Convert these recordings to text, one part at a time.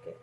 Okay,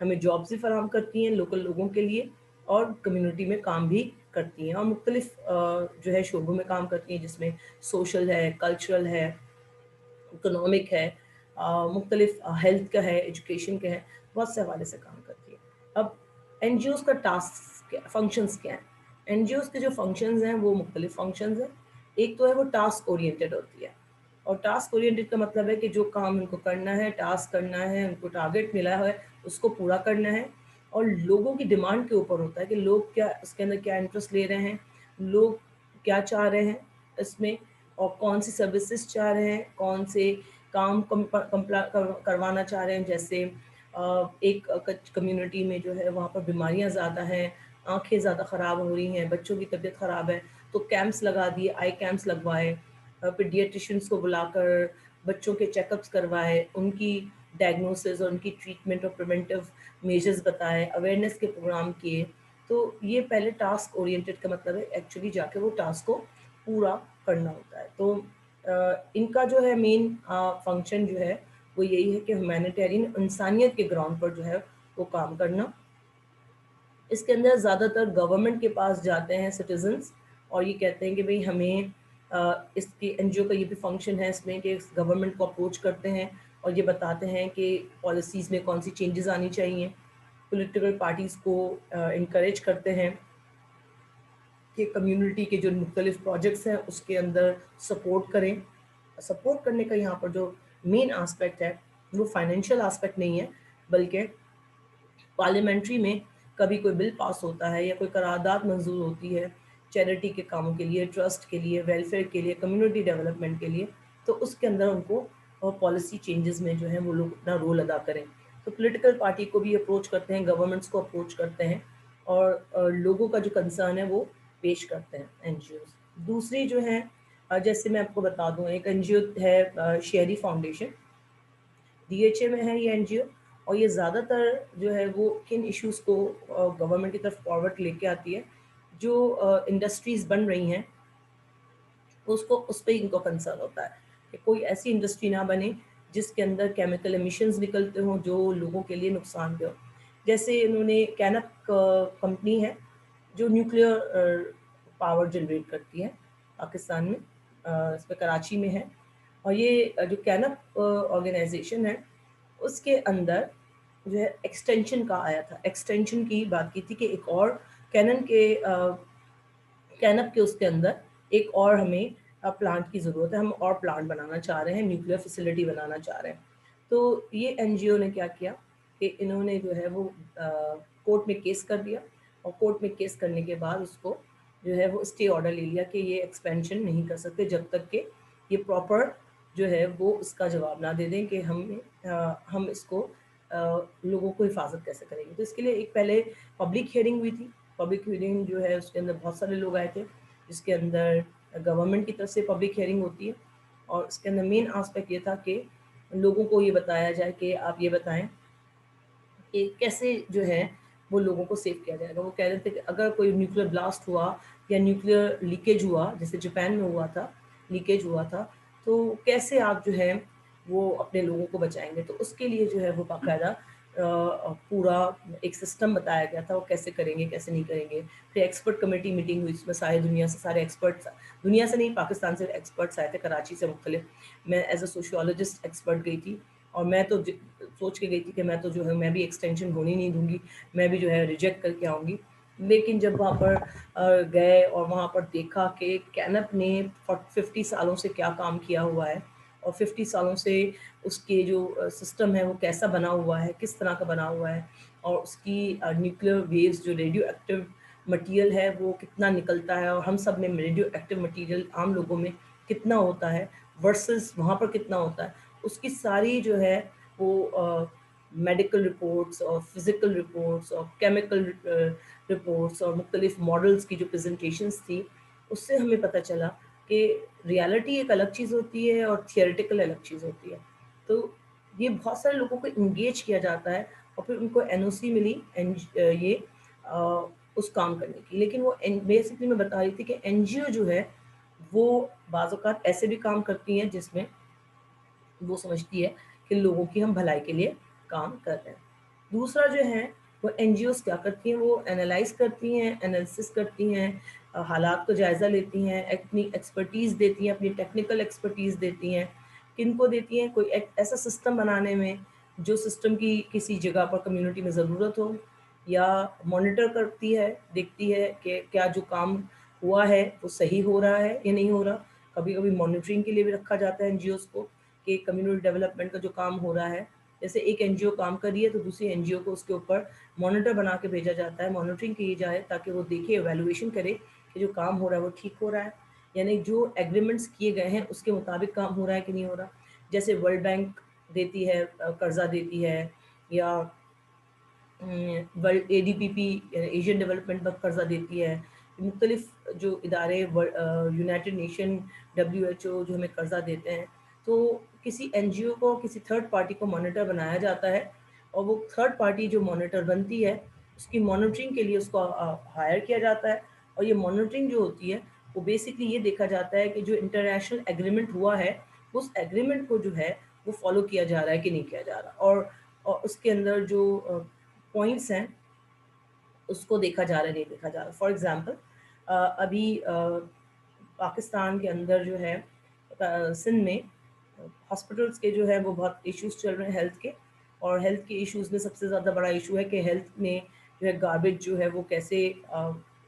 ہمیں jobs بھی فراہم کرتی ہیں لوکل لوگوں کے لیے، اور کمیونٹی میں کام بھی کرتی ہیں، اور مختلف جو ہے شعبوں میں کام کرتی ہیں، جس میں سوشل ہے، کلچرل ہے، اکنامک ہے، مختلف ہیلتھ کا ہے، ایجوکیشن کا ہے، بہت سے حوالے سے کام کرتی ہے۔ اب این جی اوز کا ٹاسک فنکشنز کیا ہیں؟ این جی اوز کے جو فنکشنز ہیں وہ مختلف فنکشنز ہیں۔ ایک تو ہے وہ ٹاسک اورینٹیڈ ہوتی ہے، اور ٹاسک اورینٹیڈ کا مطلب ہے کہ جو کام ان کو کرنا ہے، ٹاسک کرنا ہے، ان کو ٹارگیٹ ملا ہے، اس کو پورا کرنا ہے، اور لوگوں کی ڈیمانڈ کے اوپر ہوتا ہے کہ لوگ کیا اس کے اندر کیا انٹرسٹ لے رہے ہیں، لوگ کیا چاہ رہے ہیں اس میں، اور کون سی سروسز چاہ رہے ہیں، کون سے کام کروانا چاہ رہے ہیں۔ جیسے ایک کمیونٹی میں جو ہے وہاں پر بیماریاں زیادہ ہیں، آنکھیں زیادہ خراب ہو رہی ہیں، بچوں کی طبیعت خراب ہے، تو کیمپس لگا دیے، آئی کیمپس لگوائے، پیڈیٹریشنس کو بلا کر بچوں کے چیک اپس کروائے، ان کی ڈائگنوسس اور ان کی ٹریٹمنٹ اور پریونٹیو میجرز بتائے، اویئرنیس کے پروگرام کیے۔ تو یہ پہلے ٹاسک اورینٹیڈ کا مطلب ہے ایکچولی جا کے وہ ٹاسک کو پورا کرنا ہوتا ہے۔ تو ان کا جو ہے مین فنکشن جو ہے وہ یہی ہے کہ ہیومینیٹیرین انسانیت کے گراؤنڈ پر جو ہے وہ کام کرنا۔ اس کے اندر زیادہ تر گورنمنٹ کے پاس جاتے ہیں سٹیزنز، اور یہ کہتے ہیں کہ بھئی ہمیں اس کی این جی او کا یہ بھی فنکشن ہے اس میں کہ گورنمنٹ کو اپروچ کرتے ہیں اور یہ بتاتے ہیں کہ پالیسیز میں کون سی چینجز آنی چاہیے، پولیٹیکل پارٹیز کو انکریج کرتے ہیں کہ کمیونٹی کے جو مختلف پروجیکٹس ہیں اس کے اندر سپورٹ کریں۔ سپورٹ کرنے کا یہاں پر جو مین آسپیکٹ ہے وہ فائنینشیل آسپیکٹ نہیں ہے، بلکہ پارلیمنٹری میں کبھی کوئی بل پاس ہوتا ہے یا کوئی قرارداد منظور ہوتی ہے چیریٹی کے کاموں کے لیے، ٹرسٹ کے لیے، ویلفیئر کے لیے، کمیونٹی ڈیولپمنٹ کے لیے، تو اس کے اندر ان کو پالیسی چینجز میں جو ہے وہ لوگ اپنا رول ادا کریں۔ تو پولیٹیکل پارٹی کو بھی اپروچ کرتے ہیں، گورنمنٹس کو اپروچ کرتے ہیں، اور لوگوں کا جو کنسرن ہے وہ پیش کرتے ہیں این جی اوز۔ دوسری جو ہے جیسے میں آپ کو بتا دوں، ایک این جی او ہے شہری فاؤنڈیشن، ڈی ایچ اے میں ہے یہ این جی او، اور یہ زیادہ تر جو ہے وہ کن ایشوز کو گورنمنٹ کی طرف فارورڈ لے کے آتی ہے، جو انڈسٹریز بن رہی ہیں اس پہ ان کو کنسرن ہوتا ہے کہ کوئی ایسی انڈسٹری نہ بنے جس کے اندر کیمیکل ایمیشنز نکلتے ہوں جو لوگوں کے لیے نقصان دہ ہو۔ جیسے انہوں نے کینپ کمپنی ہے جو نیوکلیئر پاور جنریٹ کرتی ہے پاکستان میں، اس میں کراچی میں ہے، اور یہ جو کینپ آرگنائزیشن ہے اس کے اندر جو ہے ایکسٹینشن کا آیا تھا، ایکسٹینشن کی بات کی تھی کہ ایک اور کینپ کے اس کے اندر ایک اور ہمیں پلانٹ کی ضرورت ہے، ہم اور پلانٹ بنانا چاہ رہے ہیں، نیوکلیئر فیسلٹی بنانا چاہ رہے ہیں۔ تو یہ این جی او نے کیا کیا کہ انہوں نے جو ہے وہ کورٹ میں کیس کر دیا، اور کورٹ میں کیس کرنے کے بعد اس کو جو ہے وہ اسٹے آرڈر لے لیا کہ یہ ایکسپینشن نہیں کر سکتے جب تک کہ یہ پراپر جو ہے وہ اس کا جواب نہ دے دیں کہ ہم اس کو لوگوں کو حفاظت کیسے کریں گے۔ تو اس کے لیے ایک پہلے پبلک ہیئرنگ ہوئی تھی، پبلک ہیئرنگ جو ہے اس کے اندر بہت سارے لوگ آئے تھے، جس کے اندر گورنمنٹ کی طرف سے پبلک ہیئرنگ ہوتی ہے، اور اس کے اندر مین آسپیکٹ یہ تھا کہ لوگوں کو یہ بتایا جائے کہ آپ یہ بتائیں کہ کیسے جو ہے وہ لوگوں کو سیو کیا جائے گا۔ وہ کہہ رہے تھے کہ اگر کوئی نیوکلیئر بلاسٹ ہوا یا نیوکلیئر لیکیج ہوا، جیسے جاپان میں ہوا تھا، لیکیج ہوا تھا، تو کیسے آپ جو ہے وہ اپنے لوگوں کو بچائیں گے۔ تو اس کے لیے جو ہے وہ باقاعدہ پورا ایک سسٹم بتایا گیا تھا، وہ کیسے کریں گے کیسے نہیں کریں گے۔ پھر ایکسپرٹ کمیٹی میٹنگ ہوئی، اس میں ساری دنیا سے سارے ایکسپرٹس، دنیا سے نہیں پاکستان سے ایکسپرٹس آئے تھے، کراچی سے مختلف۔ میں ایز اے سوشیولوجسٹ ایکسپرٹ گئی تھی، اور میں تو سوچ کے گئی تھی کہ میں تو جو ہے میں بھی ایکسٹینشن ہونے نہیں دوں گی، میں بھی جو ہے ریجیکٹ کر کے آؤں گی۔ لیکن جب وہاں پر گئے اور وہاں پر دیکھا کہ کینپ نے 50 سالوں سے کیا کام کیا ہوا ہے، اور 50 سالوں سے اس کے جو سسٹم ہے وہ کیسا بنا ہوا ہے، کس طرح کا بنا ہوا ہے، اور اس کی نیوکلیئر ویسٹ جو ریڈیو ایکٹیو مٹیریل ہے وہ کتنا نکلتا ہے، اور ہم سب میں ریڈیو ایکٹیو مٹیریل عام لوگوں میں کتنا ہوتا ہے ورسز وہاں پر کتنا ہوتا ہے، اس کی ساری جو ہے وہ میڈیکل رپورٹس اور فزیکل رپورٹس اور کیمیکل رپورٹس اور مختلف ماڈلس کی جو پریزنٹیشنس تھی، اس سے ہمیں پتہ چلا کہ ریالٹی ایک الگ چیز ہوتی ہے اور تھیوریٹیکل الگ چیز ہوتی ہے۔ تو یہ بہت سارے لوگوں کو انگیج کیا جاتا ہے، اور پھر ان کو این او سی ملی یہ اس کام کرنے کی۔ لیکن وہ بیسکلی میں بتا رہی تھی کہ این جی او جو ہے وہ بعض اوقات ایسے بھی کام کرتی ہیں جس میں وہ سمجھتی ہے کہ لوگوں کی ہم بھلائی کے لیے کام کر رہے ہیں۔ دوسرا جو ہے وہ این جی اوز کیا کرتی ہیں، وہ انالائز کرتی ہیں، انالیسس کرتی ہیں، حالات کو جائزہ لیتی ہیں، اپنی ایکسپرٹیز دیتی ہیں، اپنی ٹیکنیکل ایکسپرٹیز دیتی ہیں. کن کو دیتی ہیں؟ کوئی ایک ایسا سسٹم بنانے میں جو سسٹم کی کسی جگہ پر کمیونٹی میں ضرورت ہو، یا مانیٹر کرتی ہے، دیکھتی ہے کہ کیا جو کام ہوا ہے وہ صحیح ہو رہا ہے یا نہیں ہو رہا. کبھی کبھی مانیٹرنگ کے لیے بھی رکھا جاتا ہے این جی اوز کو کہ کمیونٹی ڈیولپمنٹ کا جو کام ہو رہا ہے، جیسے ایک این جی او کام کر رہی ہے تو دوسری این جی او کو اس کے اوپر مانیٹر بنا کے بھیجا جاتا ہے، مانیٹرنگ کی جائے تاکہ وہ دیکھے، ایویلویشن کرے کہ جو کام ہو رہا ہے وہ ٹھیک ہو رہا ہے، یعنی جو ایگریمنٹس کیے گئے ہیں اس کے مطابق کام ہو رہا ہے کہ نہیں ہو رہا. جیسے ورلڈ بینک دیتی ہے، قرضہ دیتی ہے، یا world A D P P Asian development bank قرضہ دیتی ہے، مختلف جو ادارے United Nation, W H O جو ہمیں قرضہ دیتے ہیں، تو کسی این جی او کو کسی تھرڈ پارٹی کو مانیٹر بنایا جاتا ہے، اور وہ تھرڈ پارٹی جو مانیٹر بنتی ہے اس کی مانیٹرنگ کے لیے اس کو ہائر کیا جاتا ہے. اور یہ مانیٹرنگ جو ہوتی ہے وہ بیسکلی یہ دیکھا جاتا ہے کہ جو انٹرنیشنل ایگریمنٹ ہوا ہے اس ایگریمنٹ کو جو ہے وہ فالو کیا جا رہا ہے کہ نہیں کیا جا رہا، اور اس کے اندر جو پوائنٹس ہیں اس کو دیکھا جا رہا ہے نہیں دیکھا جا رہا. فار ایگزامپل ابھی پاکستان کے اندر جو ہے سندھ میں ہاسپٹلس کے جو ہے وہ بہت ایشوز چل رہے ہیں ہیلتھ کے، اور ہیلتھ کے ایشوز میں سب سے زیادہ بڑا ایشو ہے کہ ہیلتھ میں جو ہے گاربیج جو ہے وہ کیسے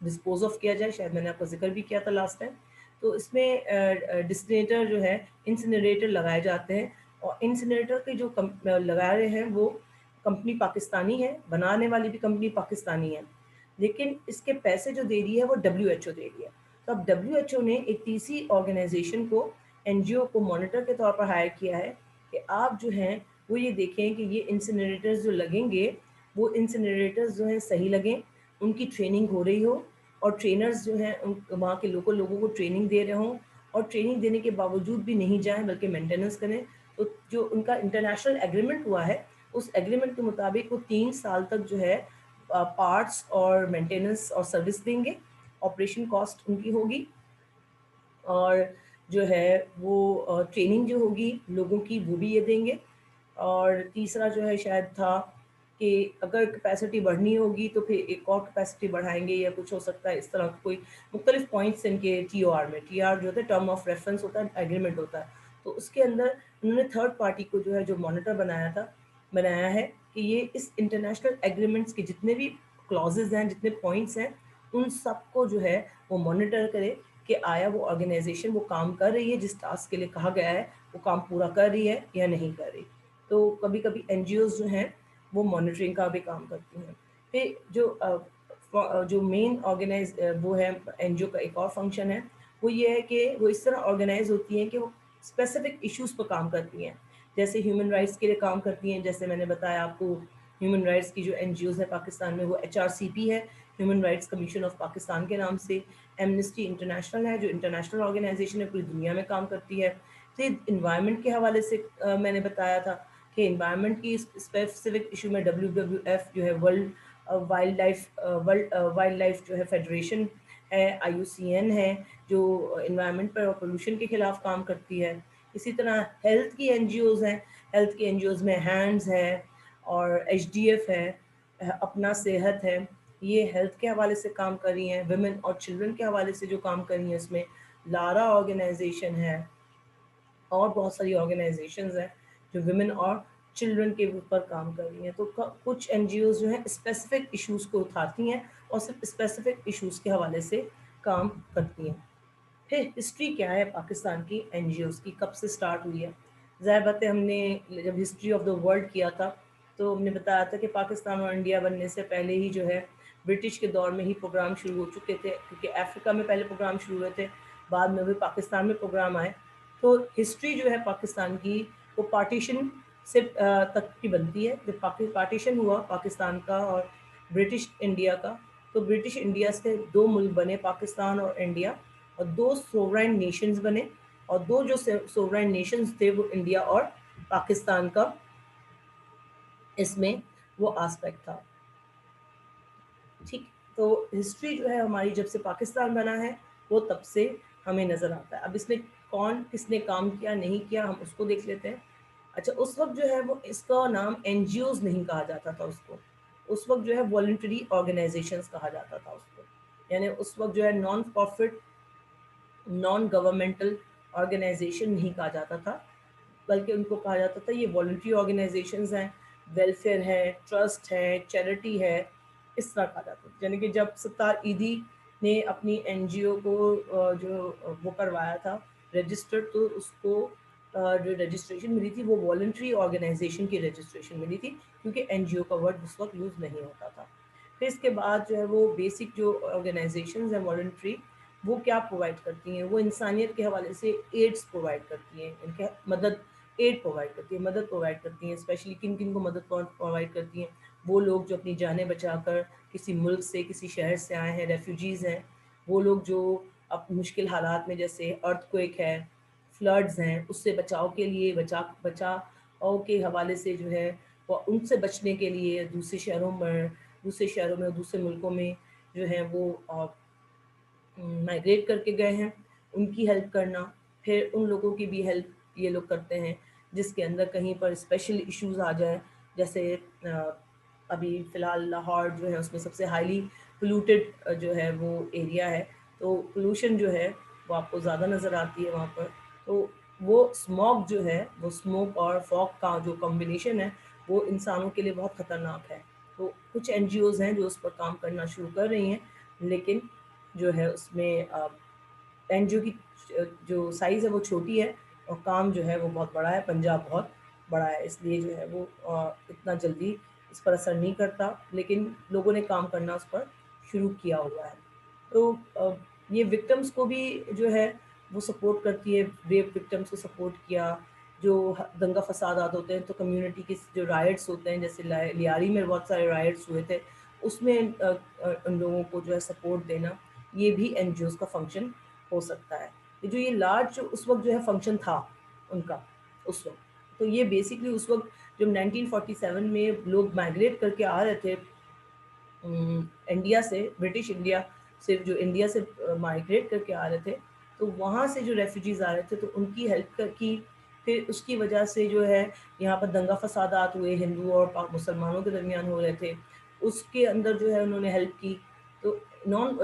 ڈسپوز آف کیا جائے. شاید میں نے آپ کو ذکر بھی کیا تھا لاسٹ ٹائم. تو اس میں ڈسٹینیٹر جو ہے انسنریٹر لگائے جاتے ہیں، اور انسنریٹر کے جو لگا رہے ہیں وہ کمپنی پاکستانی ہے، بنانے والی بھی کمپنی پاکستانی ہے، لیکن اس کے پیسے جو دے رہی ہے وہ ڈبلیو ایچ او دے رہی ہے. تو اب ڈبلیو ایچ او نے ایک تیسری آرگنائزیشن کو، این جی او کو مانیٹر کے طور پر ہائر کیا ہے کہ آپ جو ہیں وہ یہ دیکھیں کہ یہ انسنریٹرز جو لگیں گے وہ انسنریٹرز جو ہیں صحیح لگیں، ان کی ٹریننگ ہو رہی ہو، اور ٹرینرز جو ہیں وہاں کے لوگوں کو ٹریننگ دے رہے ہوں، اور ٹریننگ دینے کے باوجود بھی نہیں جائیں بلکہ مینٹیننس کریں. تو جو ان کا انٹرنیشنل ایگریمنٹ ہوا ہے اس ایگریمنٹ کے مطابق وہ 3 سال تک جو ہے پارٹس اور مینٹیننس اور سروس دیں گے، آپریشن کاسٹ ان کی ہوگی، اور جو ہے وہ ٹریننگ جو ہوگی لوگوں کی وہ بھی یہ دیں گے. اور تیسرا جو ہے شاید تھا کہ اگر کیپیسٹی بڑھنی ہوگی تو پھر ایک اور کیپیسٹی بڑھائیں گے یا کچھ ہو سکتا ہے اس طرح کوئی مختلف پوائنٹس ان کے ٹی او آر میں. ٹی آر جو ہوتا ہے ٹرم آف ریفرنس ہوتا ہے، ایگریمنٹ ہوتا ہے. تو اس کے اندر انہوں نے تھرڈ پارٹی کو جو ہے جو مانیٹر بنایا ہے کہ یہ اس انٹرنیشنل ایگریمنٹس کے جتنے بھی کلازز ہیں، جتنے پوائنٹس ہیں، ان سب کو جو ہے وہ مانیٹر کرے کہ آیا وہ آرگنائزیشن وہ کام کر رہی ہے جس ٹاسک کے لیے کہا گیا ہے، وہ کام پورا کر رہی ہے یا نہیں کر رہی. تو کبھی کبھی این جی اوز جو ہیں وہ مانیٹرنگ کا بھی کام کرتی ہیں. پھر جو مین آرگنائز وہ ہے این جی او کا ایک اور فنکشن ہے، وہ یہ ہے کہ وہ اس طرح آرگنائز ہوتی ہیں کہ وہ اسپیسیفک ایشوز پر کام کرتی ہیں. جیسے ہیومن رائٹس کے لیے کام کرتی ہیں، جیسے میں نے بتایا آپ کو ہیومن رائٹس کی جو این جی اوز ہے پاکستان میں وہ ایچ آر سی پی ہے، human rights commission of Pakistan کے نام سے. ایمنسٹی انٹرنیشنل ہے جو انٹرنیشنل آرگنائزیشن ہے، پوری دنیا میں کام کرتی ہے. پھر انوائرمنٹ کے حوالے سے میں نے بتایا تھا کہ انوائرمنٹ کی اسپیسیفک ایشو میں ڈبلیو ڈبلیو ایف جو ہے ورلڈ وائلڈ لائف جو ہے فیڈریشن ہے، آئی یو سی این ہے جو انوائرمنٹ پر اور پولوشن کے خلاف کام کرتی ہے. اسی طرح ہیلتھ کی این جی اوز ہیں، ہیلتھ کی این جی اوز میں ہینڈز ہے اور ایچ ڈی ایف ہے، اپنا صحت ہے، یہ ہیلتھ کے حوالے سے کام کر رہی ہیں. ویمن اور چلڈرن کے حوالے سے جو کام کر رہی ہیں اس میں لارا آرگنائزیشن ہے، اور بہت ساری آرگنائزیشنز ہیں جو ویمن اور چلڈرن کے اوپر کام کر رہی ہیں. تو کچھ این جی اوز جو ہیں اسپیسیفک ایشوز کو اٹھاتی ہیں اور صرف اسپیسیفک ایشوز کے حوالے سے کام کرتی ہیں. پھر ہسٹری کیا ہے پاکستان کی این جی اوز کی، کب سے سٹارٹ ہوئی ہے؟ ظاہر بات ہے ہم نے جب ہسٹری آف دا ورلڈ کیا تھا تو ہم نے بتایا تھا کہ پاکستان اور انڈیا بننے سے پہلے ہی جو ہے برٹش کے دور میں ہی پروگرام شروع ہو چکے تھے، کیونکہ افریقہ میں پہلے پروگرام شروع ہوئے تھے، بعد میں بھی پاکستان میں پروگرام آئے. تو ہسٹری جو ہے پاکستان کی وہ پارٹیشن سے تک کی بنتی ہے. جب پارٹیشن ہوا پاکستان کا اور برٹش انڈیا کا، تو برٹش انڈیا سے 2 ملک بنے، پاکستان اور انڈیا، اور 2 سوورائن نیشنز بنے، اور 2 جو سوورائن نیشنز تھے وہ انڈیا اور پاکستان کا اس میں وہ آسپیکٹ تھا. ٹھیک. تو ہسٹری جو ہے ہماری جب سے پاکستان بنا ہے وہ تب سے ہمیں نظر آتا ہے. اب اس میں کون کس نے کام کیا نہیں کیا ہم اس کو دیکھ لیتے ہیں. اچھا اس وقت جو ہے وہ اس کا نام این جی اوز نہیں کہا جاتا تھا، اس کو اس وقت جو ہے والنٹری آرگنائزیشنز کہا جاتا تھا اس کو، یعنی اس وقت جو ہے non profit non governmental organization نہیں کہا جاتا تھا، بلکہ ان کو کہا جاتا تھا یہ والنٹری آرگنائزیشنز ہیں، ویلفیئر ہے، ٹرسٹ ہے، چیریٹی ہے، اس طرح کہا جاتا تھا. یعنی کہ جب ستار ایدھی نے اپنی این جی او کو جو وہ کروایا تھا رجسٹرڈ، تو اس کو جو رجسٹریشن ملی تھی وہ والنٹری آرگنائزیشن کی رجسٹریشن ملی تھی، کیونکہ این جی او کا ورڈ اس وقت یوز نہیں ہوتا تھا. پھر اس کے بعد جو ہے وہ بیسک جو آرگنائزیشنز ہیں والنٹری، وہ کیا پرووائڈ کرتی ہیں، وہ انسانیت کے حوالے سے ایڈس پرووائڈ کرتی ہیں، ان کے مدد ایڈ پرووائڈ کرتی ہیں، مدد پرووائڈ کرتی ہیں. اسپیشلی کن کن کو مدد پرووائڈ کرتی ہیں؟ وہ لوگ جو اپنی جانیں بچا کر کسی ملک سے کسی شہر سے آئے ہیں، ریفیوجیز ہیں، وہ لوگ جو اب مشکل حالات میں جیسے ارتھ کویک ہے، فلڈز ہیں، اس سے بچاؤ کے لیے بچاؤ کے حوالے سے جو ہے وہ ان سے بچنے کے لیے دوسرے شہروں میں دوسرے ملکوں میں جو ہے وہ مائگریٹ کر کے گئے ہیں، ان کی ہیلپ کرنا. پھر ان لوگوں کی بھی ہیلپ یہ لوگ کرتے ہیں جس کے اندر کہیں پر اسپیشل ایشوز آ جائیں، جیسے ابھی فی الحال لاہور جو ہے اس میں سب سے ہائیلی پولوٹیڈ جو ہے وہ ایریا ہے، تو پولوشن جو ہے وہ آپ کو زیادہ نظر آتی ہے وہاں پر. تو وہ اسموگ جو ہے، وہ اسموک اور فاگ کا جو کمبینیشن ہے وہ انسانوں کے لیے بہت خطرناک ہے. تو کچھ این جی اوز ہیں جو اس پر کام کرنا شروع کر رہی ہیں، لیکن جو ہے اس میں این جی او کی جو سائز ہے وہ چھوٹی ہے، اور کام جو ہے وہ بہت بڑا ہے. پنجاب بہت بڑا ہے، اس لیے جو ہے وہ اتنا جلدی اس پر اثر نہیں کرتا، لیکن لوگوں نے کام کرنا اس پر شروع کیا ہوا ہے. تو یہ وکٹمس کو بھی جو ہے وہ سپورٹ کرتی ہے، ریپ وکٹمس کو سپورٹ کیا. جو دنگا فسادات ہوتے ہیں تو کمیونٹی کے جو رائٹس ہوتے ہیں، جیسے لیاری میں بہت سارے رائٹس ہوئے تھے، اس میں ان لوگوں کو جو ہے سپورٹ دینا، یہ بھی این جی اوز کا فنکشن ہو سکتا ہے. جو یہ لارج اس وقت جو ہے فنکشن تھا ان کا اس وقت، تو یہ بیسکلی اس وقت جب 1947 میں لوگ مائگریٹ کر کے آ رہے تھے انڈیا سے، برٹش انڈیا سے جو انڈیا سے مائگریٹ کر کے آ رہے تھے، تو وہاں سے جو ریفیوجیز آ رہے تھے تو ان کی ہیلپ کی. پھر اس کی وجہ سے جو ہے یہاں پر دنگا فسادات ہوئے، ہندو اور مسلمانوں کے درمیان ہو رہے تھے، اس کے اندر جو ہے انہوں نے ہیلپ کی. تو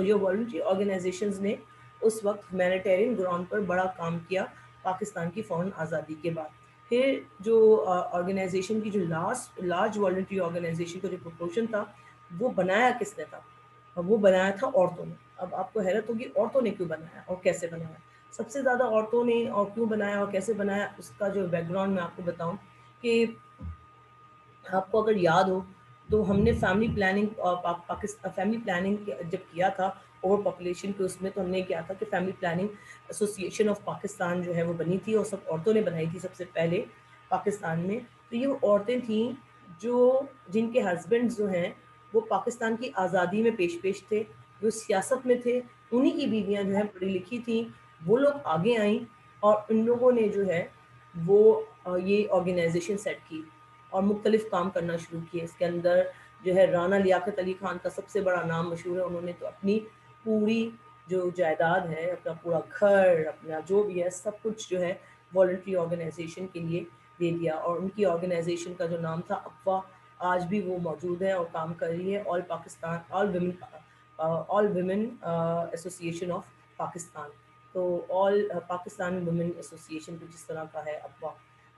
جو والنٹری آرگنائزیشنز نے اس وقت ہیومینیٹیرین گراؤنڈ پر بڑا کام کیا پاکستان کی فوراً آزادی کے بعد. پھر جو آرگنائزیشن کی جو لارج والنٹری آرگنائزیشن کا جو پروپورشن تھا، وہ بنایا کس نے تھا؟ وہ بنایا تھا عورتوں نے. اب آپ کو حیرت ہوگی عورتوں نے کیوں بنایا اور کیسے بنایا. سب سے زیادہ عورتوں نے اور کیوں بنایا اور کیسے بنایا، اس کا جو بیک گراؤنڈ میں آپ کو بتاؤں کہ آپ کو اگر یاد ہو تو ہم نے فیملی پلاننگ فیملی پلاننگ جب کیا تھا اوور پاپولیشن کے اس میں، تو ہم نے کیا تھا کہ family planning association of Pakistan جو ہے وہ بنی تھی، اور سب عورتوں نے بنائی تھی سب سے پہلے پاکستان میں. تو یہ وہ عورتیں تھیں جن کے ہسبینڈ جو ہیں وہ پاکستان کی آزادی میں پیش تھے، جو سیاست میں تھے، انہی کی بیویاں جو ہیں پڑھی لکھی تھیں، وہ لوگ آگے آئیں اور ان لوگوں نے جو ہے وہ یہ آرگنائزیشن سیٹ کی اور مختلف کام کرنا شروع کیے. اس کے اندر جو ہے رانا لیاقت علی خان کا سب سے بڑا نام مشہور ہے. انہوں نے تو اپنی پوری جو جائیداد ہے، اپنا پورا گھر، اپنا جو بھی ہے سب کچھ جو ہے والنٹری آرگنائزیشن کے لیے دے دیا. اور ان کی آرگنائزیشن کا جو نام تھا اقوا، آج بھی وہ موجود ہے اور کام کر رہی ہے. All women association of Pakistan, تو آل پاکستان ویمن ایسوسیشن جس طرح کا ہے اقوا،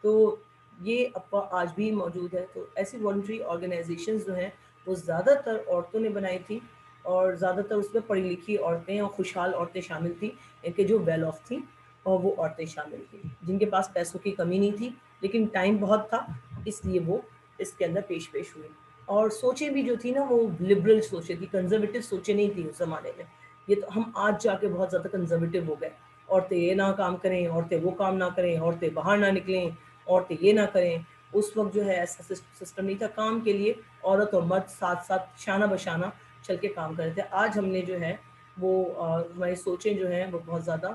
تو یہ اقوا آج بھی موجود ہے. تو ایسی والنٹری آرگنائزیشنز جو ہیں وہ زیادہ تر عورتوں نے بنائی تھی، اور زیادہ تر اس میں پڑھی لکھی عورتیں اور خوشحال عورتیں شامل تھیں، ان کے جو ویل آف تھیں اور وہ عورتیں شامل تھیں جن کے پاس پیسوں کی کمی نہیں تھی، لیکن ٹائم بہت تھا، اس لیے وہ اس کے اندر پیش ہوئی. اور سوچیں بھی جو تھی نا وہ لبرل سوچیں تھی، کنزرویٹو سوچیں نہیں تھی اس زمانے میں. یہ تو ہم آج جا کے بہت زیادہ کنزرویٹو ہو گئے، عورتیں یہ نہ کام کریں، عورتیں وہ کام نہ کریں، عورتیں باہر نہ نکلیں، عورتیں یہ نہ کریں. اس وقت جو ہے ایسا سسٹم نہیں تھا. کام کے لیے عورت اور مرد ساتھ ساتھ شانہ بشانہ چل کے کام کر رہے تھے. آج ہم نے جو ہے وہ ہماری سوچیں جو ہیں وہ بہت زیادہ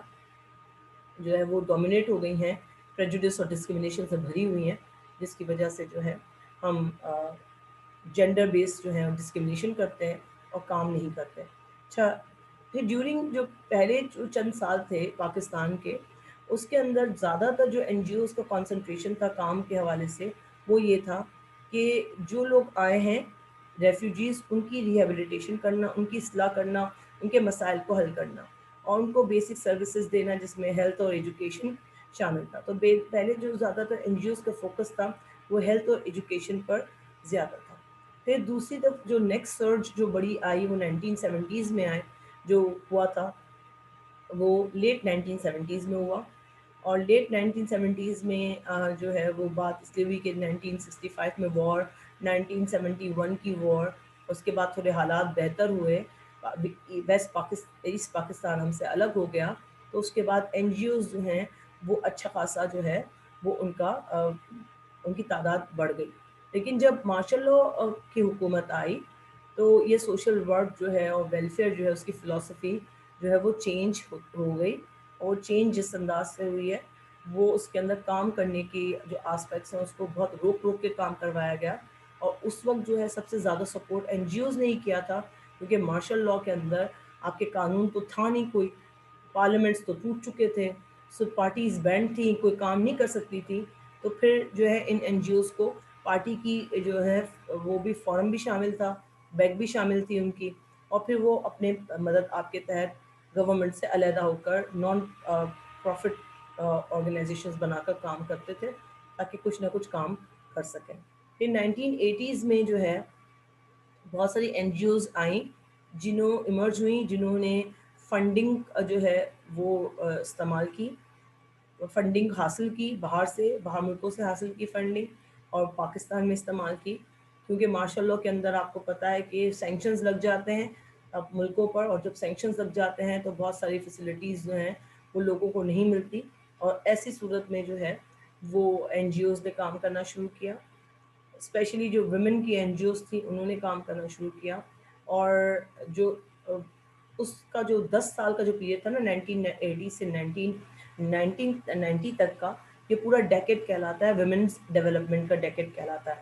جو ہے وہ ڈومینیٹ ہو گئی ہیں، پریجوڈس اور ڈسکرمنیشن سے بھری ہوئی ہیں، جس کی وجہ سے جو ہے ہم جینڈر بیس جو ہے ڈسکرمنیشن کرتے ہیں اور کام نہیں کرتے. اچھا، پھر ڈیورنگ جو پہلے جو چند سال تھے پاکستان کے، اس کے اندر زیادہ تر جو این جی اوز کا کانسنٹریشن تھا کام کے حوالے سے وہ یہ تھا کہ جو لوگ آئے ہیں ریفیوجیز ان کی ریہیبلیٹیشن کرنا، ان کی اصلاح کرنا، ان کے مسائل کو حل کرنا اور ان کو بیسک سروسز دینا جس میں ہیلتھ اور ایجوکیشن شامل تھا۔ تو پہلے جو زیادہ تر این جی اوز کا فوکس تھا وہ ہیلتھ اور ایجوکیشن پر زیادہ تھا۔ پھر دوسری طرف جو نیکسٹ سرج جو بڑی آئی وہ 1970s میں آئے، جو ہوا تھا وہ لیٹ 1970s میں ہوا، اور لیٹ 1970s میں جو ہے وہ بات اس لیے ہوئی کہ 1965 میں وار، 1971 کی وار، اس کے بعد تھوڑے حالات بہتر ہوئے، ایسٹ پاکستان ہم سے الگ ہو گیا، تو اس کے بعد این جی اوز جو ہیں وہ اچھا خاصا جو ہے وہ ان کی تعداد بڑھ گئی۔ لیکن جب مارشل لاء کی حکومت آئی تو یہ سوشل ورک جو ہے اور ویلفیئر جو ہے اس کی فلاسفی جو ہے وہ چینج ہو گئی، اور چینج جس انداز سے ہوئی ہے وہ اس کے اندر کام کرنے کی جو آسپیکٹس ہیں اس کو بہت روک روک کے کام کروایا گیا، اور اس وقت جو ہے سب سے زیادہ سپورٹ این جی اوز نے ہی کیا تھا، کیونکہ مارشل لاء کے اندر آپ کے قانون تو تھا نہیں کوئی، پارلیمنٹس تو ٹوٹ چکے تھے، سب پارٹیز بینڈ تھیں، کوئی کام نہیں کر سکتی تھی، تو پھر جو ہے ان این جی اوز کو پارٹی کی جو ہے وہ بھی فورم بھی شامل تھا، بیک بھی شامل تھی ان کی، اور پھر وہ اپنے مدد آپ کے تحت گورنمنٹ سے علیحدہ ہو کر نان پروفٹ آرگنائزیشنز بنا کر کام کرتے تھے تاکہ کچھ نہ کچھ کام کر سکیں۔ پھر 1980s میں جو ہے بہت ساری این جی اوز آئیں ایمرج ہوئیں، جنہوں نے فنڈنگ جو ہے وہ استعمال کی، فنڈنگ حاصل کی باہر ملکوں سے حاصل کی فنڈنگ، اور پاکستان میں استعمال کی، کیونکہ مارشل لاء کے اندر آپ کو پتہ ہے کہ سینکشنز لگ جاتے ہیں اب ملکوں پر، اور جب سینکشنز لگ جاتے ہیں تو بہت ساری فیسلٹیز جو ہیں وہ لوگوں کو نہیں ملتی، اور ایسی صورت میں جو ہے وہ این جی اوز نے کام کرنا شروع کیا، اسپیشلی جو ویمن کی این جی اوز تھیں انہوں نے کام کرنا شروع کیا، اور جو اس کا جو 10 سال کا جو پیریڈ تھا نا 1980 سے 1990 تک کا، یہ پورا ڈیکیڈ کہلاتا ہے، ویمنس ڈیولپمنٹ کا ڈیکیڈ کہلاتا ہے۔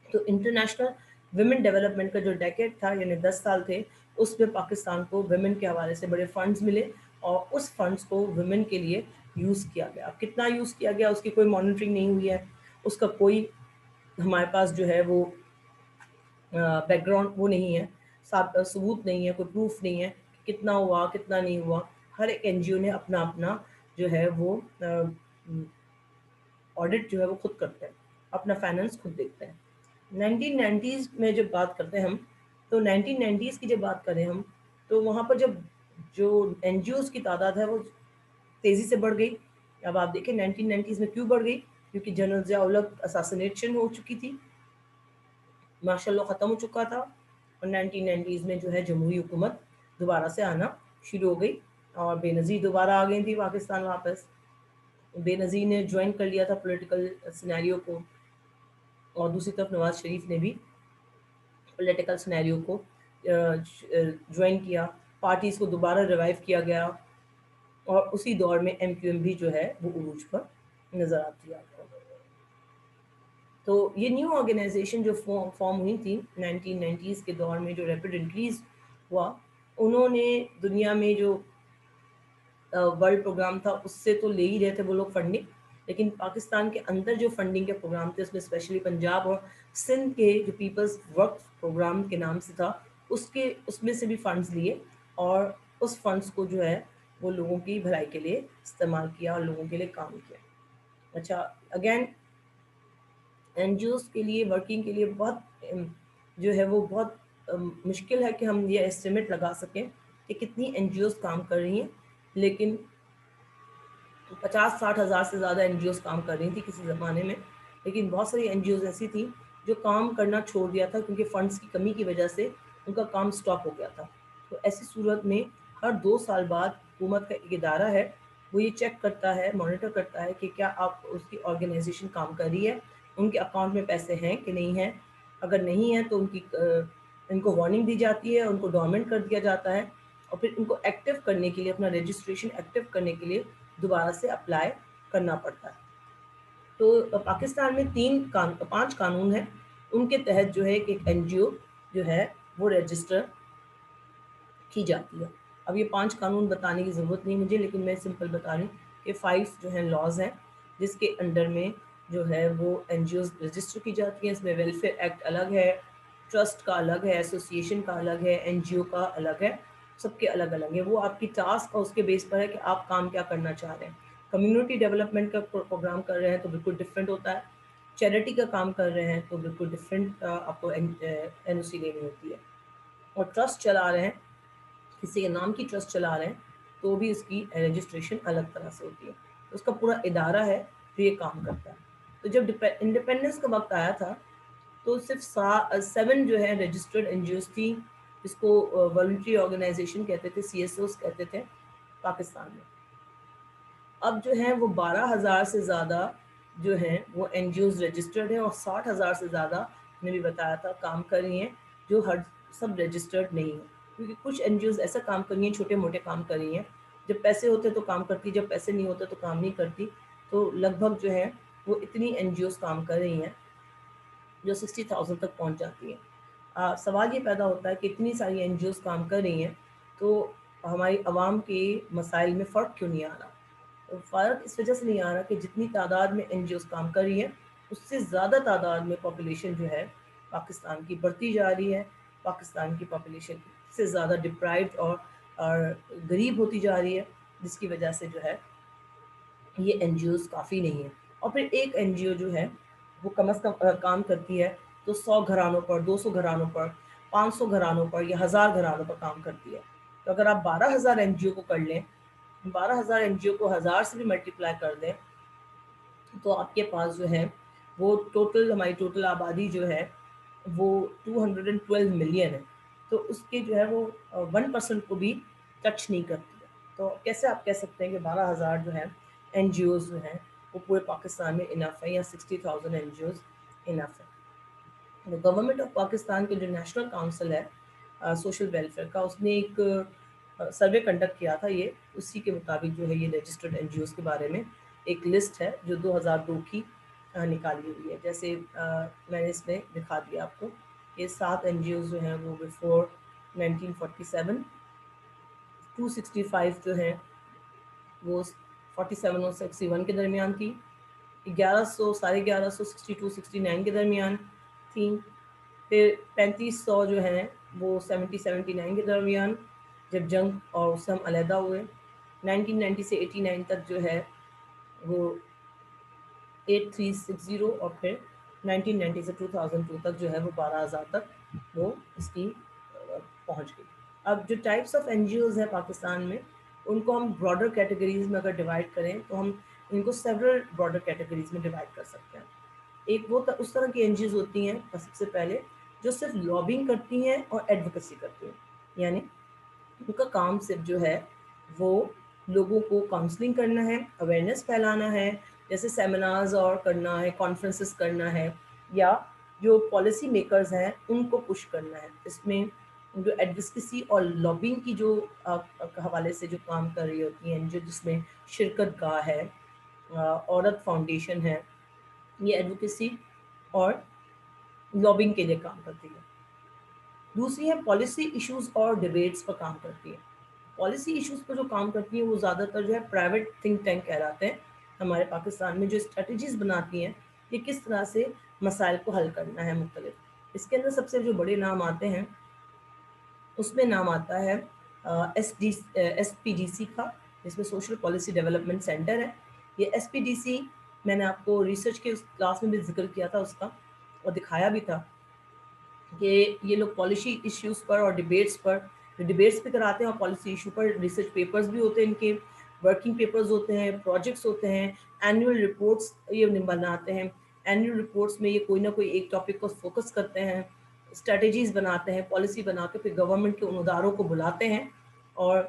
تو انٹرنیشنل ویمن ڈیولپمنٹ کا جو ڈیکیڈ تھا یعنی 10 سال تھے، اس میں پاکستان کو ویمن کے حوالے سے بڑے فنڈز ملے، اور اس فنڈز کو ویمن کے لیے یوز کیا گیا۔ اب کتنا یوز کیا گیا اس کی کوئی مانیٹرنگ نہیں ہوئی ہے، اس کا کوئی ہمارے پاس جو ہے وہ بیک گراؤنڈ وہ نہیں ہے، ثبوت نہیں ہے، کوئی پروف نہیں ہے کہ کتنا ہوا کتنا نہیں ہوا۔ ہر ایک این جی او نے اپنا اپنا جو ہے وہ آڈٹ جو ہے وہ خود کرتے ہیں، اپنا فائنانس خود دیکھتے ہیں۔ 1990s میں جب بات کرتے ہیں ہم، تو 1990s کی جب بات کریں ہم، تو وہاں پر جب جو این جی اوز کی تعداد ہے وہ تیزی سے بڑھ گئی۔ اب آپ دیکھیں 1990s میں کیوں بڑھ گئی، کیونکہ جنرل ضیاء الحق اساسینیشن ہو چکی تھی، مارشل لاء ختم ہو چکا تھا، اور 1990s میں جو ہے جمہوری حکومت دوبارہ سے آنا شروع ہو گئی، اور بے نظیر دوبارہ آ گئی تھی پاکستان واپس۔ بے نظیر نے جوائن کر لیا تھا پولیٹیکل سینیریو کو، اور دوسری طرف نواز شریف نے بھی پولیٹیکل سینیریو کو جوائن کیا، پارٹیز کو دوبارہ ریوائیو کیا گیا، اور اسی دور میں ایم کیو ایم بھی جو ہے وہ عروج پر نظر آتی ہے آپ کو۔ تو یہ نیو آرگنائزیشن جو فارم ہوئی تھی 1990s کے دور میں، جو ریپڈ انکریز ہوا، انہوں نے دنیا میں جو ورلڈ پروگرام تھا اس سے تو لے ہی رہے تھے وہ لوگ فنڈنگ، لیکن پاکستان کے اندر جو فنڈنگ کے پروگرام تھے اس میں اسپیشلی پنجاب اور سندھ کے جو پیپلز ورک پروگرام کے نام سے تھا، اس میں سے بھی فنڈز لیے، اور اس فنڈز کو جو ہے وہ لوگوں کی بھلائی کے لیے استعمال کیا اور لوگوں کے لیے کام کیا۔ اچھا، اگین این جی اوز کے لیے ورکنگ کے لیے بہت جو ہے وہ بہت مشکل ہے کہ ہم یہ ایسٹیمیٹ لگا سکیں کہ کتنی این جی اوز کام کر رہی ہیں، لیکن 50-60 ہزار سے زیادہ این جی اوز کام کر رہی تھیں کسی زمانے میں، لیکن بہت ساری این جی اوز ایسی تھیں جو کام کرنا چھوڑ دیا تھا کیونکہ فنڈز کی کمی کی وجہ سے ان کا کام سٹاپ ہو گیا تھا۔ تو ایسی صورت میں ہر 2 سال بعد حکومت کا ایک ادارہ ہے وہ یہ چیک کرتا ہے، مانیٹر کرتا ہے کہ کیا آپ اس کی آرگنائزیشن کام کر رہی ہے، ان کے اکاؤنٹ میں پیسے ہیں کہ نہیں ہیں، اگر نہیں ہیں تو ان کو وارننگ دی جاتی ہے، ان کو ڈورمنٹ کر دیا جاتا ہے، اور پھر ان کو ایکٹیو کرنے کے لیے، اپنا رجسٹریشن ایکٹیو کرنے کے لیے دوبارہ سے اپلائی کرنا پڑتا ہے۔ تو پاکستان میں 5 قانون ہیں، ان کے تحت جو ہے کہ ایک این جی او جو ہے وہ رجسٹر کی جاتی ہے۔ اب یہ 5 قانون بتانے کی ضرورت نہیں مجھے، لیکن میں سمپل بتا رہی ہوں یہ 5 جو ہیں لاز ہیں جس کے انڈر میں جو ہے وہ این جی اوز رجسٹر کی جاتی ہیں. اس میں ویلفیئر ایکٹ الگ ہے, ٹرسٹ کا الگ ہے, ایسوسیشن کا الگ ہے, این جی او کا الگ ہے, سب کے الگ الگ ہے. وہ آپ کی ٹاسک اور اس کے بیس پر ہے کہ آپ کام کیا کرنا چاہ رہے ہیں. کمیونٹی ڈیولپمنٹ کا پروگرام کر رہے ہیں تو بالکل ڈفرینٹ ہوتا ہے. چیریٹی کا کام کر رہے ہیں تو بالکل ڈفرینٹ آپ کو این او سی لینی ہوتی ہے. اور ٹرسٹ چلا رہے ہیں, کسی کے نام کی ٹرسٹ چلا رہے ہیں تو بھی اس کی رجسٹریشن الگ طرح سے ہوتی ہے. اس کا پورا ادارہ ہے جو یہ کام کرتا ہے. تو جب انڈیپینڈنس کا وقت آیا تھا تو صرف 7 جو ہے رجسٹرڈ این جی اوز تھی, جس کو والنٹری آرگنائزیشن کہتے تھے, سی ایس اوز کہتے تھے پاکستان میں. اب جو ہیں وہ 12,000 سے زیادہ جو ہیں وہ این جی اوز رجسٹرڈ ہیں, اور 60,000 سے زیادہ میں بھی بتایا تھا کام کر رہی ہیں جو سب رجسٹرڈ نہیں ہیں. کیونکہ کچھ این جی اوز ایسا کام کر رہی ہیں, چھوٹے موٹے کام کر رہی ہیں, جب پیسے ہوتے تو کام کرتی, جب پیسے نہیں ہوتے تو کام نہیں کرتی. تو لگ بھگ جو ہے وہ اتنی این جی اوز کام کر رہی ہیں جو 60,000 تک پہنچ جاتی ہیں. سوال یہ پیدا ہوتا ہے کہ اتنی ساری این جی اوز کام کر رہی ہیں تو ہماری عوام کے مسائل میں فرق کیوں نہیں آ رہا؟ فرق اس وجہ سے نہیں آ رہا کہ جتنی تعداد میں این جی اوز کام کر رہی ہیں اس سے زیادہ تعداد میں پاپولیشن جو ہے پاکستان کی بڑھتی جا رہی ہے. پاکستان کی پاپولیشن سے زیادہ ڈپرائیوڈ اور غریب ہوتی جا رہی ہے, جس کی وجہ سے جو ہے یہ این جی اوز کافی نہیں ہیں. اور پھر ایک این جی او جو ہے وہ کم از کم کام کرتی ہے تو 100 گھرانوں پر, 200 گھرانوں پر, 500 گھرانوں پر یا 1000 گھرانوں پر کام کرتی ہے. تو اگر آپ 12,000 این جی او کو کر لیں, 12,000 این جی او کو 1000 سے بھی ملٹیپلائی کر دیں تو آپ کے پاس جو ہے وہ ٹوٹل, ہماری ٹوٹل آبادی جو ہے وہ 212 ملین ہے. تو اس کے جو ہے وہ 1% کو بھی ٹچ نہیں کرتی ہے. تو کیسے آپ کہہ سکتے ہیں کہ 12,000 جو ہے این جی اوز جو ہیں وہ پورے پاکستان میں انف ہے, یا 60,000 این جی اوز انف ہے. گورنمنٹ آف پاکستان کے جو نیشنل کاؤنسل ہے سوشل ویلفیئر کا, اس نے ایک سروے کنڈکٹ کیا تھا. یہ اسی کے مطابق جو ہے یہ رجسٹرڈ این جی اوز کے بارے میں ایک لسٹ ہے جو 2002 کی نکالی ہوئی ہے. جیسے میں نے اس میں دکھا دیا آپ کو کہ 7 این جی اوز جو ہیں وہ بفور 1947, 265 جو ہیں وہ 47 اور 61 کے درمیان تھی, 1100 1150 62 69 کے درمیان تھیں, پھر 3500 جو ہیں وہ 70 79 کے درمیان جب جنگ اور اس سے ہم علیحدہ ہوئے. 1990 سے 89 تک جو ہے وہ 8360, اور پھر 1990 سے 2002 تک جو ہے وہ 12,000 تک وہ اس کی پہنچ گئی. اب جو types of N G Os ہیں پاکستان میں ان کو ہم براڈر کیٹیگریز میں اگر ڈیوائڈ کریں تو ہم ان کو سیورل براڈر کیٹیگریز میں ڈیوائڈ کر سکتے ہیں. ایک وہ اس طرح کی این جی اوز ہوتی ہیں سب سے پہلے جو صرف لابنگ کرتی ہیں اور ایڈوکیسی کرتی ہیں, یعنی ان کا کام صرف جو ہے وہ لوگوں کو کاؤنسلنگ کرنا ہے, اویئرنیس پھیلانا ہے, جیسے سیمینارز اور کرنا ہے, کانفرنسز کرنا ہے, یا جو پالیسی میکرز ہیں ان کو پش کرنا ہے. اس میں جو ایڈوکیسی اور لابنگ کی جو حوالے سے جو کام کر رہی ہوتی ہیں, جس میں شرکت گاہ ہے, عورت فاؤنڈیشن ہے, یہ ایڈوکیسی اور لابنگ کے لیے کام کرتی ہے. دوسری ہے پالیسی ایشوز اور ڈیبیٹس پر کام کرتی ہے. پالیسی ایشوز پر جو کام کرتی ہیں وہ زیادہ تر جو ہے پرائیویٹ تھنک ٹینک کہلاتے ہیں ہمارے پاکستان میں, جو اسٹریٹجیز بناتی ہیں کہ کس طرح سے مسائل کو حل کرنا ہے مختلف. اس کے اندر سب سے جو بڑے نام آتے ہیں اس میں نام آتا ہے ایس پی ڈی سی کا, جس میں سوشل پالیسی ڈیولپمنٹ سینٹر ہے. یہ ایس پی ڈی سی میں نے آپ کو ریسرچ کے کلاس میں بھی ذکر کیا تھا اس کا, اور دکھایا بھی تھا کہ یہ لوگ پالیسی ایشوز پر اور ڈیبیٹس پر, ڈیبیٹس بھی کراتے ہیں اور پالیسی ایشو پر ریسرچ پیپرز بھی ہوتے ہیں, ان کے ورکنگ پیپرز ہوتے ہیں, پروجیکٹس ہوتے ہیں, اینول رپورٹس یہ بناتے ہیں. اینول رپورٹس میں یہ کوئی نہ کوئی ایک ٹاپک کو فوکس کرتے ہیں, اسٹریٹجیز بناتے ہیں, پالیسی بنا کے پھر گورنمنٹ کے ان اداروں کو بلاتے ہیں اور